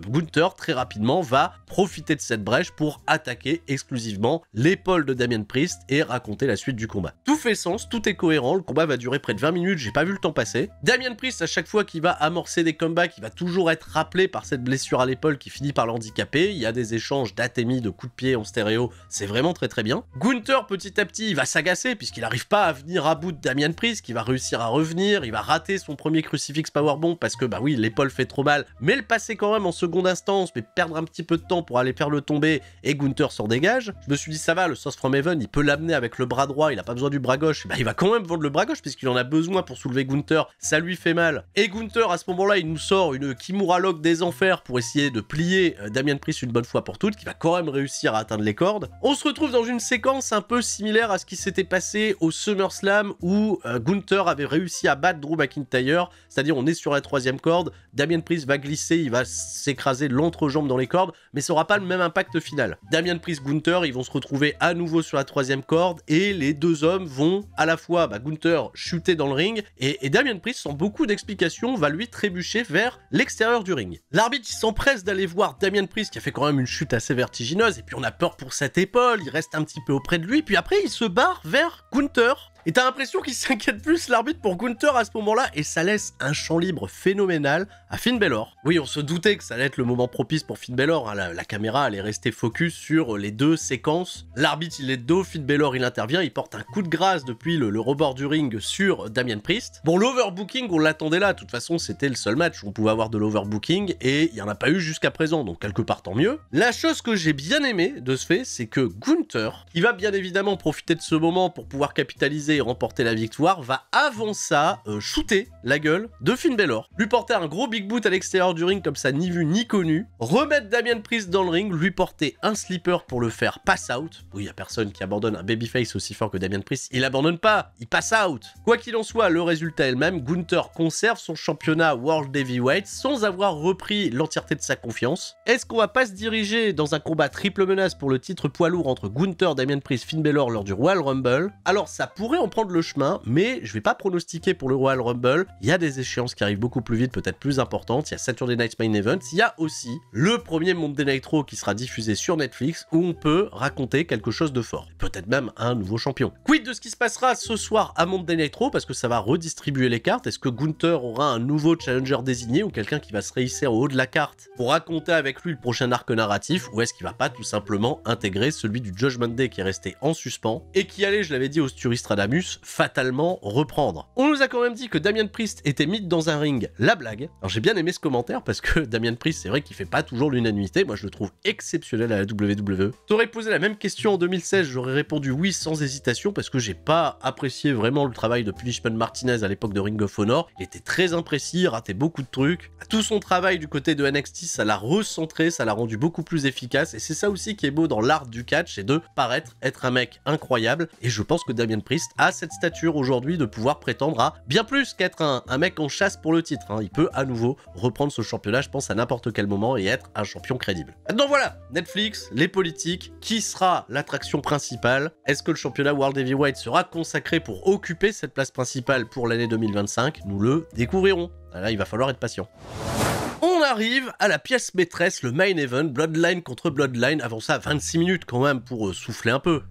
Gunther très rapidement va profiter de cette brèche pour attaquer exclusivement l'épaule de Damian Priest et raconter la suite du combat. Tout fait sens, tout est cohérent, le combat va durer près de 20 minutes, j'ai pas vu le temps passer. Damian Priest, à chaque fois qu'il va amorcer des combats, il va toujours être rappelé par cette blessure à l'épaule qui finit par l'handicaper. Il y a des échanges d'atémie, de coups de pied en stéréo, c'est vraiment très très bien. Gunther, petit à petit, il va s'agacer puisqu'il n'arrive pas à venir à bout de Damian Priest, qui va réussir à revenir, il va rater son premier crucifix powerbomb parce que bah oui, l'épaule fait trop mal, mais le passer quand même en seconde instance, mais perdre un petit peu de temps pour aller faire le tomber, et Gunther s'en dégage. Je me suis dit ça va, le Source from Heaven, il peut l'amener avec le bras droit, il a pas besoin du bras gauche, bah il va quand même vendre le bras gauche puisqu'il en a besoin pour soulever Gunther, ça lui fait mal. Et Gunther à ce moment-là, il nous sort une Kimura Lock des enfers pour essayer de plier Damian Priest une bonne fois pour toutes, qui va quand même réussir à atteindre les cordes. On se retrouve dans une séquence un peu similaire à ce qui s'était passé au SummerSlam où Gunther avait réussi à battre Drew McIntyre, c'est-à-dire on est sur la 3e corde, Damian Priest va glisser, il va s'écraser l'entrejambe dans les cordes, mais ça aura pas le même impact final. Damian Priest, Gunther, ils vont se retrouver à nouveau sur la 3e corde, et les deux hommes vont à la fois, Gunther chuter dans le ring, et Damian Priest, sans beaucoup d'explications, va lui trébucher vers l'extérieur du ring. L'arbitre, il s'empresse d'aller voir Damian Priest, qui a fait quand même une chute assez vertigineuse, et puis on a peur pour cette épaule, il reste un petit peu auprès de lui, puis après il se barre vers Gunther. Et t'as l'impression qu'il s'inquiète plus l'arbitre pour Gunther à ce moment-là, et ça laisse un champ libre phénoménal à Finn Balor. Oui, on se doutait que ça allait être le moment propice pour Finn Balor, hein. La caméra allait rester focus sur les deux séquences. L'arbitre il est de dos, Finn Balor il intervient, il porte un coup de grâce depuis le rebord du ring sur Damian Priest. Bon, l'overbooking on l'attendait là, de toute façon c'était le seul match où on pouvait avoir de l'overbooking, et il n'y en a pas eu jusqu'à présent, donc quelque part tant mieux. La chose que j'ai bien aimé de ce fait, c'est que Gunther, qui va bien évidemment profiter de ce moment pour pouvoir capitaliser et remporter la victoire, va avant ça shooter la gueule de Finn Balor, lui porter un gros big boot à l'extérieur du ring comme ça ni vu ni connu, remettre Damian Priest dans le ring, lui porter un slipper pour le faire pass out. Oui, il y a personne qui abandonne un babyface aussi fort que Damian Priest, il abandonne pas, il pass out. Quoi qu'il en soit, le résultat est le même, Gunther conserve son championnat World Heavyweight sans avoir repris l'entièreté de sa confiance. Est-ce qu'on va pas se diriger dans un combat triple menace pour le titre poids lourd entre Gunther, Damian Priest, Finn Balor lors du Royal Rumble? Alors ça pourrait en prendre le chemin, mais je vais pas pronostiquer pour le Royal Rumble. Il y a des échéances qui arrivent beaucoup plus vite, peut-être plus importantes. Il y a Saturday Night Main Event, il y a aussi le premier Monday Night Raw qui sera diffusé sur Netflix, où on peut raconter quelque chose de fort, peut-être même un nouveau champion. Quid de ce qui se passera ce soir à Monday Night Raw, parce que ça va redistribuer les cartes. Est-ce que Gunther aura un nouveau challenger désigné, ou quelqu'un qui va se réhisser au haut de la carte pour raconter avec lui le prochain arc narratif, ou est-ce qu'il va pas tout simplement intégrer celui du Judgment Day qui est resté en suspens, et qui allait, je l'avais dit au Sturistradamus, fatalement reprendre. On nous a quand même dit que Damian Priest était mis dans un ring, la blague. Alors j'ai bien aimé ce commentaire parce que Damian Priest, c'est vrai qu'il fait pas toujours l'unanimité, moi je le trouve exceptionnel à la WWE. T'aurais posé la même question en 2016, j'aurais répondu oui sans hésitation parce que j'ai pas apprécié vraiment le travail de Punishment Martinez à l'époque de Ring of Honor. Il était très imprécis, il ratait beaucoup de trucs. Tout son travail du côté de NXT, ça l'a recentré, ça l'a rendu beaucoup plus efficace, et c'est ça aussi qui est beau dans l'art du catch, c'est de paraître être un mec incroyable, et je pense que Damian Priest a cette stature aujourd'hui de pouvoir prétendre à bien plus qu'être un mec en chasse pour le titre, hein. Il peut à nouveau reprendre ce championnat, je pense, à n'importe quel moment et être un champion crédible. Donc voilà, Netflix, les politiques, qui sera l'attraction principale? Est-ce que le championnat World Heavyweight sera consacré pour occuper cette place principale pour l'année 2025? Nous le découvrirons. Là, il va falloir être patient. On arrive à la pièce maîtresse, le main event, Bloodline contre Bloodline. Avant ça, 26 minutes quand même pour souffler un peu.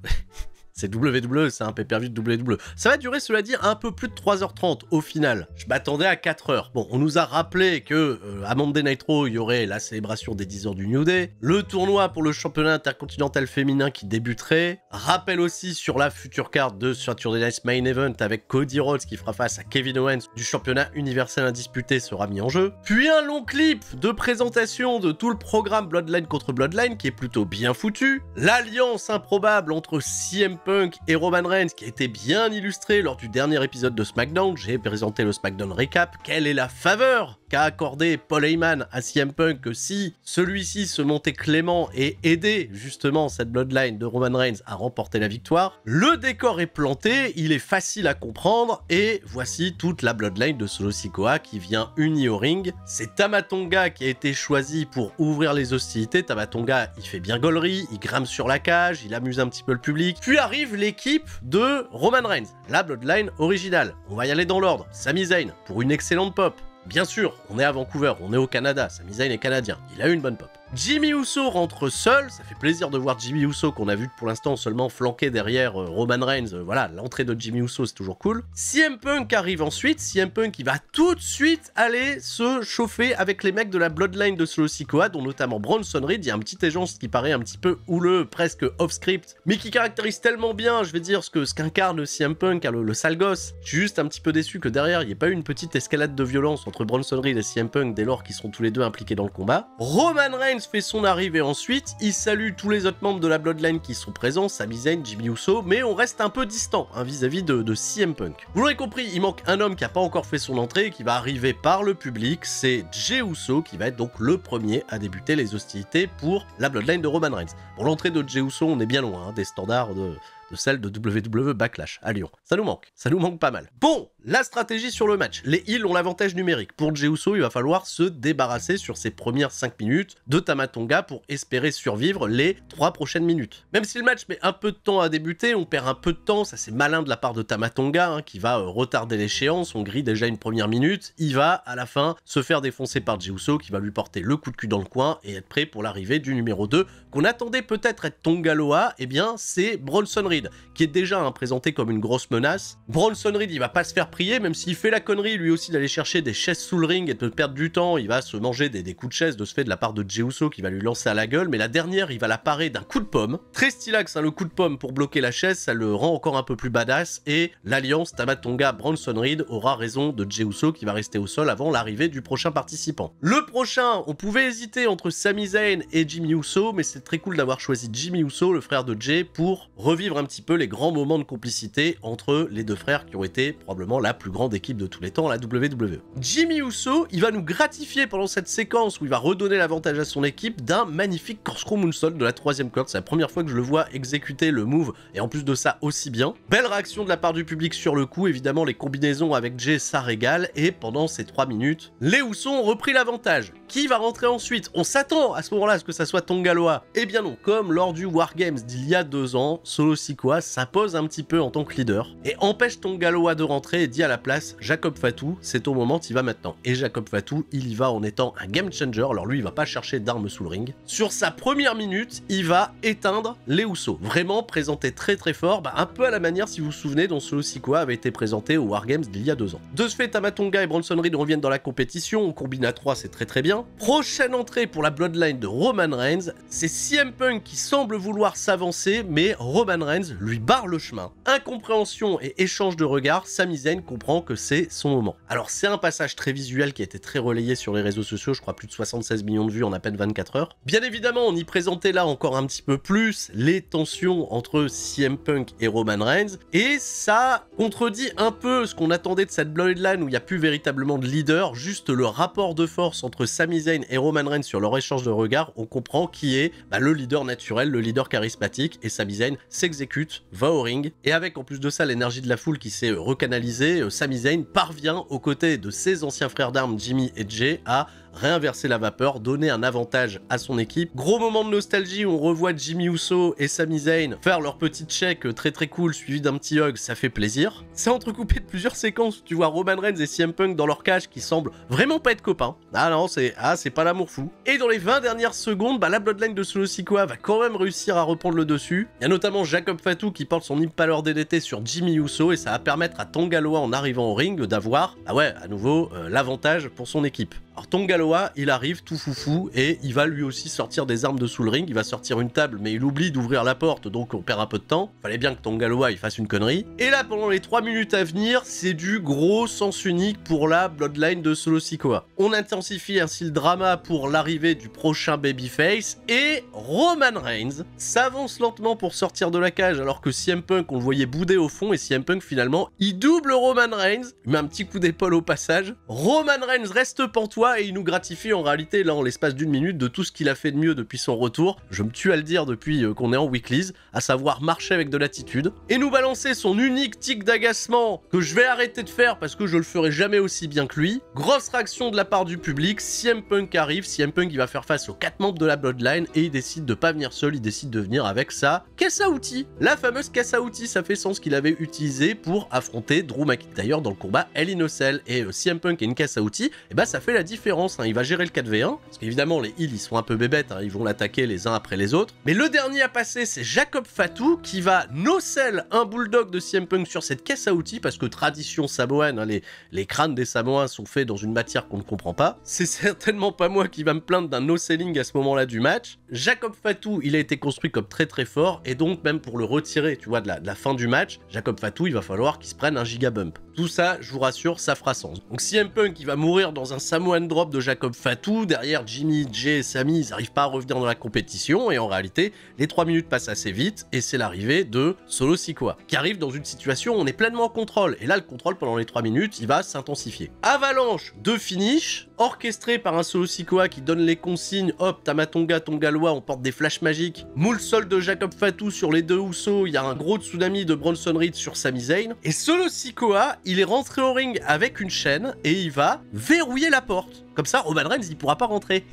C'est WWE, c'est un pay-per-view de WWE. Ça va durer, cela dit, un peu plus de 3h30 au final. Je m'attendais à 4h. Bon, on nous a rappelé que à Monday Night Raw, il y aurait la célébration des 10 ans du New Day, le tournoi pour le championnat intercontinental féminin qui débuterait, rappel aussi sur la future carte de Saturday Night's Main Event avec Cody Rhodes qui fera face à Kevin Owens du championnat universel indisputé sera mis en jeu, puis un long clip de présentation de tout le programme Bloodline contre Bloodline qui est plutôt bien foutu, l'alliance improbable entre CM Punk et Roman Reigns qui a été bien illustré lors du dernier épisode de SmackDown. J'ai présenté le SmackDown Recap. Quelle est la faveur qu'a accordé Paul Heyman à CM Punk que si celui-ci se montait clément et aidait justement cette Bloodline de Roman Reigns à remporter la victoire. Le décor est planté, il est facile à comprendre et voici toute la Bloodline de Solo Sikoa qui vient unie au ring. C'est Tama Tonga qui a été choisi pour ouvrir les hostilités. Tama Tonga, il fait bien gaulerie, il grimpe sur la cage, il amuse un petit peu le public. Puis arrive l'équipe de Roman Reigns, la Bloodline originale. On va y aller dans l'ordre. Sami Zayn pour une excellente pop. Bien sûr, on est à Vancouver, on est au Canada, Sami Zayn est canadien, il a eu une bonne pop. Jimmy Uso rentre seul, ça fait plaisir de voir Jimmy Uso qu'on a vu pour l'instant seulement flanqué derrière Roman Reigns, voilà, l'entrée de Jimmy Uso c'est toujours cool. CM Punk arrive ensuite, CM Punk il va tout de suite aller se chauffer avec les mecs de la Bloodline de Solo Sikoa, dont notamment Bronson Reed, il y a un petit échange qui paraît un petit peu houleux, presque off-script, mais qui caractérise tellement bien, je vais dire, ce qu'incarne CM Punk, hein, le sale gosse. Je suis juste un petit peu déçu que derrière il n'y ait pas eu une petite escalade de violence entre Bronson Reed et CM Punk dès lors qu'ils seront tous les deux impliqués dans le combat. Roman Reigns fait son arrivée ensuite, il salue tous les autres membres de la Bloodline qui sont présents, Sami Zayn, Jimmy Uso, mais on reste un peu distant hein, vis-à-vis de CM Punk. Vous l'aurez compris, il manque un homme qui n'a pas encore fait son entrée et qui va arriver par le public, c'est Jey Uso qui va être donc le premier à débuter les hostilités pour la Bloodline de Roman Reigns. Pour l'entrée de Jey Uso, on est bien loin hein, des standards de celle de WWE Backlash à Lyon. Ça nous manque pas mal. Bon, la stratégie sur le match. Les heels ont l'avantage numérique. Pour Jey Uso, il va falloir se débarrasser sur ces premières 5 minutes de Tama Tonga pour espérer survivre les 3 prochaines minutes. Même si le match met un peu de temps à débuter, on perd un peu de temps, ça c'est malin de la part de Tama Tonga hein, qui va retarder l'échéance, on grille déjà une première minute, il va à la fin se faire défoncer par Jey Uso qui va lui porter le coup de cul dans le coin et être prêt pour l'arrivée du numéro 2 qu'on attendait peut-être être Tonga Loa, eh bien c'est Bronson Reed qui est déjà hein, présenté comme une grosse menace. Bronson Reed, il va pas se faire prier, même s'il fait la connerie lui aussi d'aller chercher des chaises sous le ring et de perdre du temps, il va se manger des coups de chaise de ce fait de la part de Jey Uso qui va lui lancer à la gueule, mais la dernière, il va la parer d'un coup de pomme. Très stylax, hein, le coup de pomme pour bloquer la chaise, ça le rend encore un peu plus badass, et l'alliance Tama Tonga Bronson Reed aura raison de Jey Uso qui va rester au sol avant l'arrivée du prochain participant. Le prochain, on pouvait hésiter entre Sami Zayn et Jimmy Uso, mais c'est très cool d'avoir choisi Jimmy Uso, le frère de Jey, pour revivre un petit peu les grands moments de complicité entre les deux frères qui ont été probablement la plus grande équipe de tous les temps à la WWE. Jimmy Uso, il va nous gratifier pendant cette séquence où il va redonner l'avantage à son équipe d'un magnifique corkscrew moonsault de la 3e corde. C'est la première fois que je le vois exécuter le move et en plus de ça aussi bien. Belle réaction de la part du public sur le coup, évidemment les combinaisons avec Jey ça régale et pendant ces 3 minutes, les Usos ont repris l'avantage. Qui va rentrer ensuite? On s'attend à ce moment-là à ce que ça soit Tonga Loa. Eh bien non, comme lors du Wargames d'il y a 2 ans, Solo Sikoa s'impose un petit peu en tant que leader et empêche Tonga Loa de rentrer et dit à la place Jacob Fatu, c'est au moment, il va maintenant. Et Jacob Fatu, il y va en étant un game changer, alors lui il va pas chercher d'armes sous le ring. Sur sa première minute, il va éteindre les Usos. Vraiment présenté très très fort, un peu à la manière si vous vous souvenez dont Solo Sikoa avait été présenté au Wargames d'il y a 2 ans. De ce fait, Tama Tonga et Bronson Reed reviennent dans la compétition, on combine à 3, c'est très très bien. Prochaine entrée pour la Bloodline de Roman Reigns, c'est CM Punk qui semble vouloir s'avancer, mais Roman Reigns lui barre le chemin. Incompréhension et échange de regards, Sami Zayn comprend que c'est son moment. Alors c'est un passage très visuel qui a été très relayé sur les réseaux sociaux, je crois plus de 76 millions de vues en à peine 24 heures. Bien évidemment, on y présentait là encore un petit peu plus les tensions entre CM Punk et Roman Reigns, et ça contredit un peu ce qu'on attendait de cette Bloodline où il n'y a plus véritablement de leader, juste le rapport de force entre Sami Zayn et Roman Reigns sur leur échange de regards, on comprend qui est le leader naturel, le leader charismatique, et Sami Zayn s'exécute, va au ring, et avec en plus de ça l'énergie de la foule qui s'est recanalisée, Sami Zayn parvient aux côtés de ses anciens frères d'armes Jimmy et Jey à réinverser la vapeur, donner un avantage à son équipe. Gros moment de nostalgie, on revoit Jimmy Uso et Sami Zayn faire leur petit check très très cool, suivi d'un petit hug, ça fait plaisir. C'est entrecoupé de plusieurs séquences, tu vois Roman Reigns et CM Punk dans leur cage qui semblent vraiment pas être copains. Ah non, c'est pas l'amour fou. Et dans les 20 dernières secondes, la Bloodline de Solo Sikoa va quand même réussir à reprendre le dessus. Il y a notamment Jacob Fatu qui porte son Impaler DDT sur Jimmy Uso et ça va permettre à Tanga Loa en arrivant au ring d'avoir, à nouveau, l'avantage pour son équipe. Alors Tanga Loa, il arrive tout foufou et il va lui aussi sortir des armes de sous le ring, il va sortir une table mais il oublie d'ouvrir la porte donc on perd un peu de temps. Fallait bien que Tanga Loa il fasse une connerie. Et là pendant les 3 minutes à venir, c'est du gros sens unique pour la Bloodline de Solo Sikoa. On intensifie ainsi le drama pour l'arrivée du prochain babyface et Roman Reigns s'avance lentement pour sortir de la cage alors que CM Punk on le voyait bouder au fond et CM Punk finalement il double Roman Reigns, il met un petit coup d'épaule au passage. Roman Reigns reste pantois et il nous gratifie en réalité là en l'espace d'une minute de tout ce qu'il a fait de mieux depuis son retour, je me tue à le dire depuis qu'on est en weeklies, à savoir marcher avec de l'attitude, et nous balancer son unique tic d'agacement que je vais arrêter de faire parce que je le ferai jamais aussi bien que lui. Grosse réaction de la part du public, CM Punk arrive, CM Punk il va faire face aux 4 membres de la Bloodline et il décide de pas venir seul, il décide de venir avec sa caisse à outils, la fameuse caisse à outils, ça fait sens qu'il avait utilisé pour affronter Drew McIntyre dans le combat Hell in a Cell, et CM Punk et une caisse à outils, et ça fait la différence, il va gérer le 4v1, parce qu'évidemment les heels ils sont un peu bébêtes, ils vont l'attaquer les uns après les autres, mais le dernier à passer c'est Jacob Fatu qui va no-sell un bulldog de CM Punk sur cette caisse à outils, parce que tradition samoane, les crânes des Samoans sont faits dans une matière qu'on ne comprend pas, c'est certainement pas moi qui va me plaindre d'un no-selling à ce moment là du match. Jacob Fatu il a été construit comme très très fort, et donc même pour le retirer tu vois de la fin du match, Jacob Fatu il va falloir qu'il se prenne un giga bump. Tout ça je vous rassure ça fera sens. Donc CM Punk il va mourir dans un Samoan drop de Jacob Fatu, derrière Jimmy, Jay et Sami ils n'arrivent pas à revenir dans la compétition et en réalité les 3 minutes passent assez vite et c'est l'arrivée de Solo Sikoa qui arrive dans une situation où on est pleinement en contrôle et là le contrôle pendant les 3 minutes il va s'intensifier. Avalanche de finish orchestré par un Solo Sikoa qui donne les consignes, hop Tamatonga, Tanga Loa, on porte des flashs magiques, moonsault de Jacob Fatu sur les deux Usos, il y a un gros tsunami de Bronson Reed sur Sami Zayn et Solo Sikoa il est rentré au ring avec une chaîne et il va verrouiller la porte. Comme ça, Roman Reigns, il pourra pas rentrer.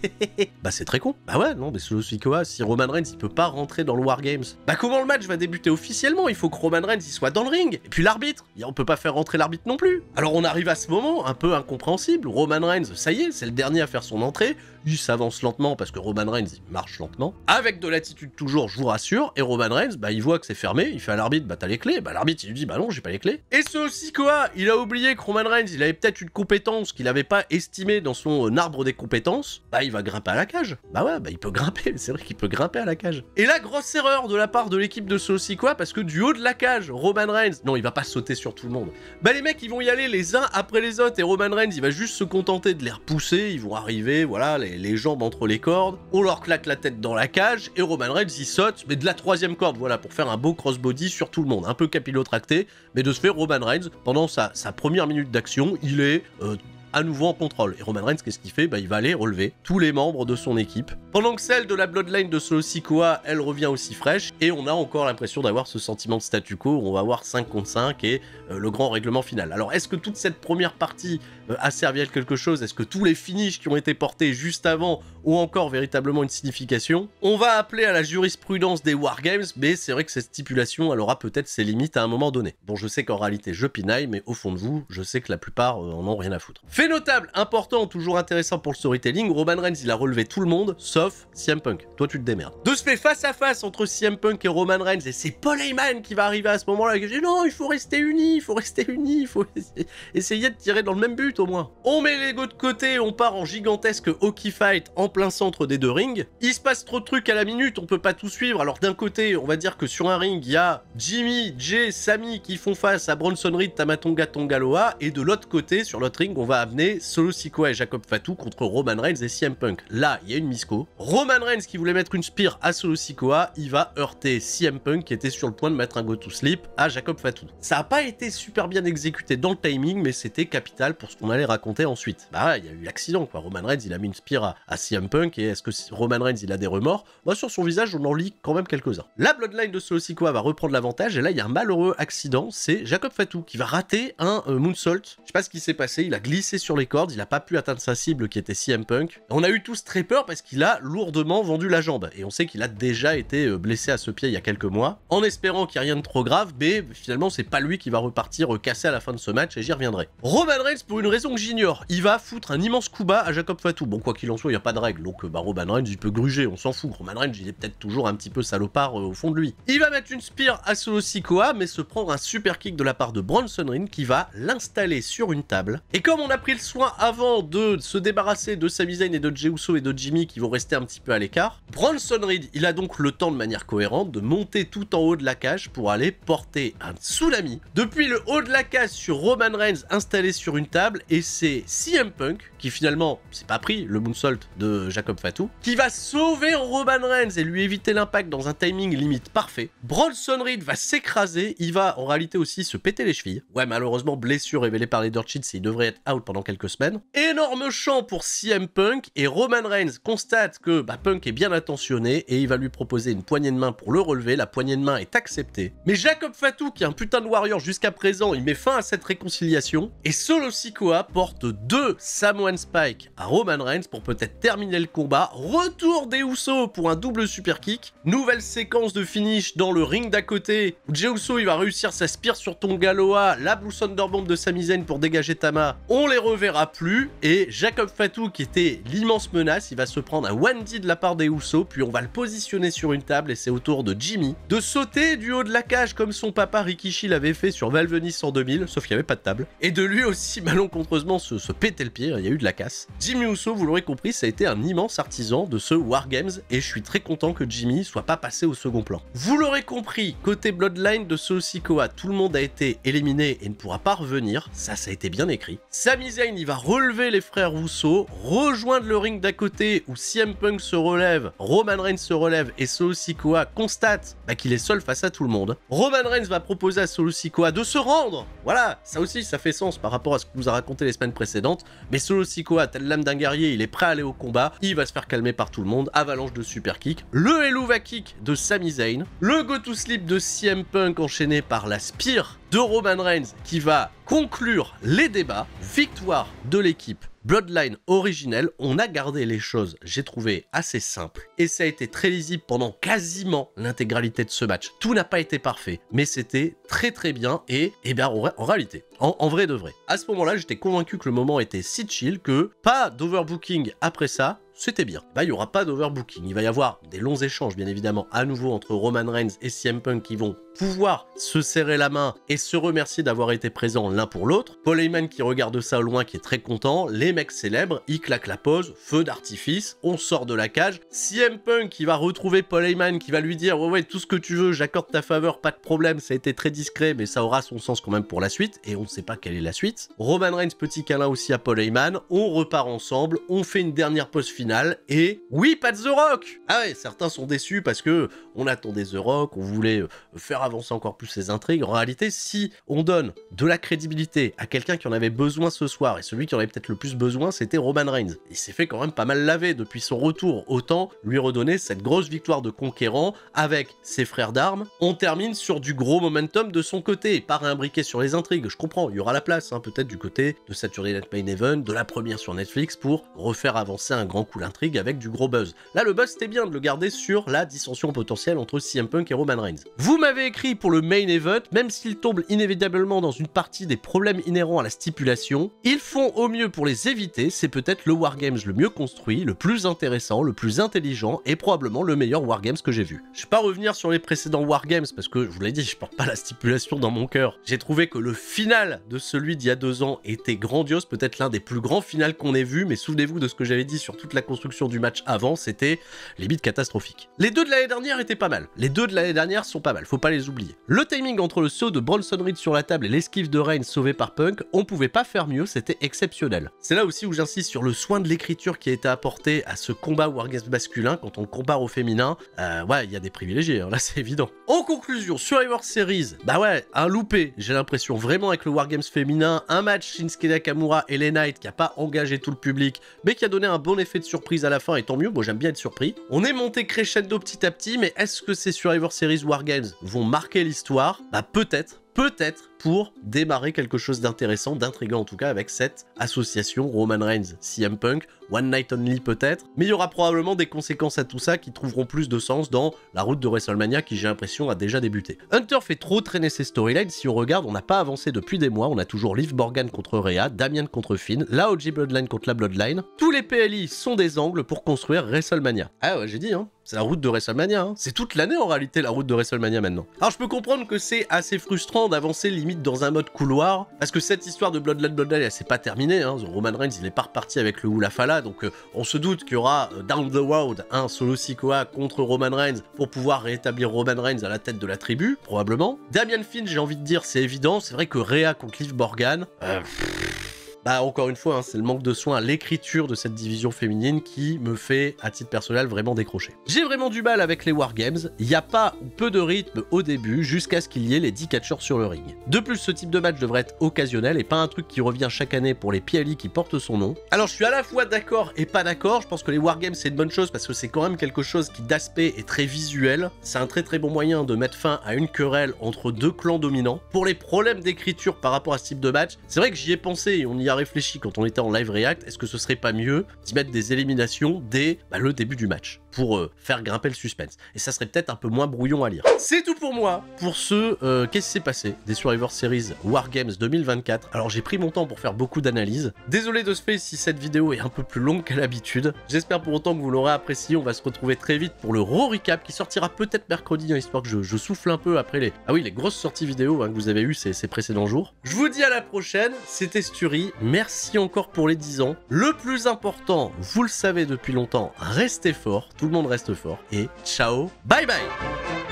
C'est très con. Non, mais Solo Sikoa, si Roman Reigns, il peut pas rentrer dans le Wargames, comment le match va débuter officiellement? Il faut que Roman Reigns, il soit dans le ring. Et puis l'arbitre, on peut pas faire rentrer l'arbitre non plus. Alors on arrive à ce moment, un peu incompréhensible. Roman Reigns, ça y est, c'est le dernier à faire son entrée. Il s'avance lentement parce que Roman Reigns, il marche lentement. Avec de l'attitude toujours, je vous rassure. Et Roman Reigns, il voit que c'est fermé. Il fait à l'arbitre, t'as les clés. L'arbitre, il lui dit, non, j'ai pas les clés. Et Solo Sikoa, il a oublié que Roman Reigns, il avait peut-être une compétence qu'il avait pas estimée dans son arbre des compétences, il va grimper à la cage. Il peut grimper, c'est vrai qu'il peut grimper à la cage. Et là, grosse erreur de la part de l'équipe de Solo Sikoa, parce que du haut de la cage, Roman Reigns, non, il va pas sauter sur tout le monde. Les mecs, ils vont y aller les uns après les autres, et Roman Reigns, il va juste se contenter de les repousser, ils vont arriver, voilà, les jambes entre les cordes, on leur claque la tête dans la cage, et Roman Reigns, il saute, mais de la 3e corde, voilà, pour faire un beau crossbody sur tout le monde, un peu capillotracté, mais de ce fait, Roman Reigns, pendant sa première minute d'action, il est à nouveau en contrôle. Et Roman Reigns, qu'est-ce qu'il fait? Il va aller relever tous les membres de son équipe. Pendant que celle de la Bloodline de Solo Sikoa, elle revient aussi fraîche, et on a encore l'impression d'avoir ce sentiment de statu quo, où on va avoir 5 contre 5 et le grand règlement final. Alors, est-ce que toute cette première partie a servi à quelque chose? Est-ce que tous les finishes qui ont été portés juste avant ont encore véritablement une signification? On va appeler à la jurisprudence des Wargames, mais c'est vrai que cette stipulation, elle aura peut-être ses limites à un moment donné. Bon, je sais qu'en réalité, je pinaille, mais au fond de vous, je sais que la plupart en ont rien à foutre. Fait notable, important, toujours intéressant pour le storytelling, Roman Reigns, il a relevé tout le monde, sauf CM Punk. Toi, tu te démerdes. De ce fait, face à face entre CM Punk et Roman Reigns, et c'est Paul Heyman qui va arriver à ce moment-là, qui dit non, il faut rester unis, il faut essayer de tirer dans le même but, au moins. On met l'ego de côté, on part en gigantesque hockey fight en plein centre des deux rings. Il se passe trop de trucs à la minute, on peut pas tout suivre. Alors d'un côté, on va dire que sur un ring, il y a Jimmy, Jay, Sami qui font face à Bronson Reed, Tamatonga, Tanga Loa, et de l'autre côté, sur l'autre ring, on va amener Solo Sikoa et Jacob Fatu contre Roman Reigns et CM Punk. Là, il y a une misco. Roman Reigns qui voulait mettre une spear à Solo Sikoa, il va heurter CM Punk qui était sur le point de mettre un go to sleep à Jacob Fatu. Ça n'a pas été super bien exécuté dans le timing, mais c'était capital pour ce qu'on allait raconter ensuite. Bah, il y a eu l'accident, quoi. Roman Reigns, il a mis une spear à CM Punk, et est-ce que Roman Reigns, il a des remords? Bah, sur son visage, on en lit quand même quelques-uns. La Bloodline de Solo Sikoa va reprendre l'avantage, et là, il y a un malheureux accident, c'est Jacob Fatu qui va rater un moonsault. Je sais pas ce qui s'est passé, il a glissé sur les cordes, il a pas pu atteindre sa cible qui était CM Punk. On a eu tous très peur parce qu'il a lourdement vendu la jambe, et on sait qu'il a déjà été blessé à ce pied il y a quelques mois, en espérant qu'il n'y ait rien de trop grave, mais finalement, c'est pas lui qui va repartir cassé à la fin de ce match, et j'y reviendrai. Roman Reigns, pour une raison que j'ignore, il va foutre un immense coup bas à Jacob Fatu. Bon, quoi qu'il en soit, il n'y a pas de règle, donc Roman Reigns, il peut gruger, on s'en fout. Roman Reigns, il est peut-être toujours un petit peu salopard au fond de lui. Il va mettre une spear à Solo Sikoa, mais se prendre un super kick de la part de Bronson Reed qui va l'installer sur une table. Et comme on a pris le soin avant de se débarrasser de Sami Zayn et de Jey Uso et de Jimmy qui vont rester un petit peu à l'écart, Bronson Reed, il a donc le temps de manière cohérente de monter tout en haut de la cage pour aller porter un tsunami depuis le haut de la cage sur Roman Reigns installé sur une table, et c'est CM Punk qui finalement s'est pas pris le moonsault de Jacob Fatu, qui va sauver Roman Reigns et lui éviter l'impact dans un timing limite parfait. Bronson Reed va s'écraser, il va en réalité aussi se péter les chevilles. Ouais, malheureusement, blessure révélée par les Dirt Sheets, et il devrait être out pendant quelques semaines. Énorme champ pour CM Punk, et Roman Reigns constate que Punk est bien attentionné et il va lui proposer une poignée de main pour le relever. La poignée de main est acceptée. Mais Jacob Fatu, qui est un putain de warrior jusqu'à présent, il met fin à cette réconciliation, et Solo Sikoa porte 2 Samoan Spike à Roman Reigns pour peut-être terminer le combat. Retour des Usos pour un double super kick. Nouvelle séquence de finish dans le ring d'à côté, où Jey Uso il va réussir sa spear sur Tonga Loa, la Blue Thunderbomb de Sami Zayn pour dégager Tama. On les reverra plus, et Jacob Fatu, qui était l'immense menace, il va se prendre un 1D de la part des Usos, puis on va le positionner sur une table, et c'est au tour de Jimmy de sauter du haut de la cage comme son papa Rikishi l'avait fait sur Val Venis en 2000, sauf qu'il n'y avait pas de table, et de lui aussi malencontreusement se péter le pied, il y a eu de la casse. Jimmy Uso, vous l'aurez compris, ça a été un immense artisan de ce Wargames, et je suis très content que Jimmy soit pas passé au second plan. Vous l'aurez compris, côté Bloodline de Solo Sikoa, tout le monde a été éliminé et ne pourra pas revenir, ça a été bien écrit. Sami Zayn, il va relever les frères Uso, rejoindre le ring d'à côté où CM Punk se relève, Roman Reigns se relève, et Solo Sikoa constate qu'il est seul face à tout le monde. Roman Reigns va proposer à Solo Sikoa de se rendre. Voilà, ça aussi, ça fait sens par rapport à ce que vous a raconté les semaines précédentes, mais Solo Sikoa, tel l'âme d'un guerrier, il est prêt à aller au combat, il va se faire calmer par tout le monde, avalanche de super kick, le Helluva Kick de Sami Zayn, le go to sleep de CM Punk enchaîné par la spear de Roman Reigns qui va conclure les débats, victoire de l'équipe Bloodline originelle. On a gardé les choses, j'ai trouvé, assez simples, et ça a été très lisible pendant quasiment l'intégralité de ce match. Tout n'a pas été parfait, mais c'était très très bien, et bien en réalité, en vrai de vrai, à ce moment-là, j'étais convaincu que le moment était si chill que pas d'overbooking après ça, c'était bien. Il n'y aura pas d'overbooking, il va y avoir des longs échanges bien évidemment à nouveau entre Roman Reigns et CM Punk qui vont pouvoir se serrer la main et se remercier d'avoir été présents l'un pour l'autre. Paul Heyman qui regarde ça au loin, qui est très content, les mecs célèbres, ils claquent la pause, feu d'artifice, on sort de la cage, CM Punk qui va retrouver Paul Heyman, qui va lui dire ouais tout ce que tu veux, j'accorde ta faveur, pas de problème, ça a été très discret mais ça aura son sens quand même pour la suite, et on ne sait pas quelle est la suite. Roman Reigns, petit câlin aussi à Paul Heyman, on repart ensemble, on fait une dernière pause finale, et oui, pas de The Rock. Ah ouais, certains sont déçus parce que on attendait The Rock, on voulait faire avancer encore plus ses intrigues. En réalité, si on donne de la crédibilité à quelqu'un qui en avait besoin ce soir, et celui qui en avait peut-être le plus besoin, c'était Roman Reigns. Il s'est fait quand même pas mal laver depuis son retour, autant lui redonner cette grosse victoire de conquérant avec ses frères d'armes. On termine sur du gros momentum de son côté, pas réimbriqué sur les intrigues. Je comprends, il y aura la place, peut-être du côté de Saturday Night Main Event, de la première sur Netflix, pour refaire avancer un grand coup d'intrigue avec du gros buzz. Là, le buzz, c'était bien de le garder sur la dissension potentielle entre CM Punk et Roman Reigns. Vous m'avez écrit pour le main event, même s'il tombe inévitablement dans une partie des problèmes inhérents à la stipulation, ils font au mieux pour les éviter. C'est peut-être le Wargames le mieux construit, le plus intéressant, le plus intelligent, et probablement le meilleur Wargames que j'ai vu. Je vais pas revenir sur les précédents Wargames parce que, je vous l'ai dit, je porte pas la stipulation dans mon cœur. J'ai trouvé que le final de celui d'il y a 2 ans était grandiose, peut-être l'un des plus grands finals qu'on ait vu, mais souvenez-vous de ce que j'avais dit sur toute la construction du match avant, c'était limite catastrophique. Les 2 de l'année dernière étaient pas mal. Les 2 de l'année dernière sont pas mal, faut pas les les oublier. Le timing entre le saut de Bronson Reed sur la table et l'esquive de Reigns sauvé par Punk, on pouvait pas faire mieux, c'était exceptionnel. C'est là aussi où j'insiste sur le soin de l'écriture qui a été apporté à ce combat Wargames masculin quand on le compare au féminin. Ouais, il y a des privilégiés, hein, là c'est évident. En conclusion, Survivor Series, bah ouais, un loupé, j'ai l'impression vraiment avec le Wargames féminin, un match Shinsuke Nakamura et les Knights qui a pas engagé tout le public, mais qui a donné un bon effet de surprise à la fin, et tant mieux, moi j'aime bien être surpris. On est monté crescendo petit à petit, mais est-ce que ces Survivor Series Wargames vont marquer l'histoire? Bah peut-être pour démarrer quelque chose d'intéressant, d'intriguant en tout cas, avec cette association Roman Reigns, CM Punk, One Night Only peut-être, mais il y aura probablement des conséquences à tout ça qui trouveront plus de sens dans la route de WrestleMania qui, j'ai l'impression, a déjà débuté. Hunter fait trop traîner ses storylines, si on regarde, on n'a pas avancé depuis des mois, on a toujours Liv Morgan contre Rhea, Damian contre Finn, la OG Bloodline contre la Bloodline, tous les PLI sont des angles pour construire WrestleMania. Ah ouais, j'ai dit, hein, c'est la route de WrestleMania, hein. C'est toute l'année en réalité la route de WrestleMania maintenant. Alors je peux comprendre que c'est assez frustrant d'avancer limite dans un mode couloir, parce que cette histoire de Bloodline, elle s'est pas terminée, hein. Roman Reigns il est pas reparti avec le Hula Fala, donc on se doute qu'il y aura down the road un Solo Sikoa contre Roman Reigns pour pouvoir rétablir Roman Reigns à la tête de la tribu, probablement. Damian Finn, j'ai envie de dire, c'est évident, c'est vrai que Rhea contre Liv Morgan... Bah encore une fois, hein, c'est le manque de soin à l'écriture de cette division féminine qui me fait, à titre personnel, vraiment décrocher. J'ai vraiment du mal avec les Wargames, il n'y a pas ou peu de rythme au début jusqu'à ce qu'il y ait les 10 catcheurs sur le ring. De plus, ce type de match devrait être occasionnel et pas un truc qui revient chaque année pour les PLI qui portent son nom. Alors je suis à la fois d'accord et pas d'accord, je pense que les Wargames c'est une bonne chose parce que c'est quand même quelque chose qui d'aspect est très visuel, c'est un très bon moyen de mettre fin à une querelle entre deux clans dominants. Pour les problèmes d'écriture par rapport à ce type de match, c'est vrai que j'y ai pensé et on y a réfléchi quand on était en live react, est-ce que ce serait pas mieux d'y mettre des éliminations dès le début du match pour faire grimper le suspense, et ça serait peut-être un peu moins brouillon à lire. C'est tout pour moi, pour ce qu'est-ce qui s'est passé des Survivor Series Wargames 2024. Alors j'ai pris mon temps pour faire beaucoup d'analyses, désolé de ce fait si cette vidéo est un peu plus longue qu'à l'habitude, j'espère pour autant que vous l'aurez apprécié. On va se retrouver très vite pour le Raw Recap qui sortira peut-être mercredi, hein, histoire que je souffle un peu après les grosses sorties vidéo hein, que vous avez eues ces précédents jours. Je vous dis à la prochaine, c'était Sturi, merci encore pour les 10 ans. Le plus important, vous le savez depuis longtemps, restez fort, tout le monde reste fort, et ciao, bye bye.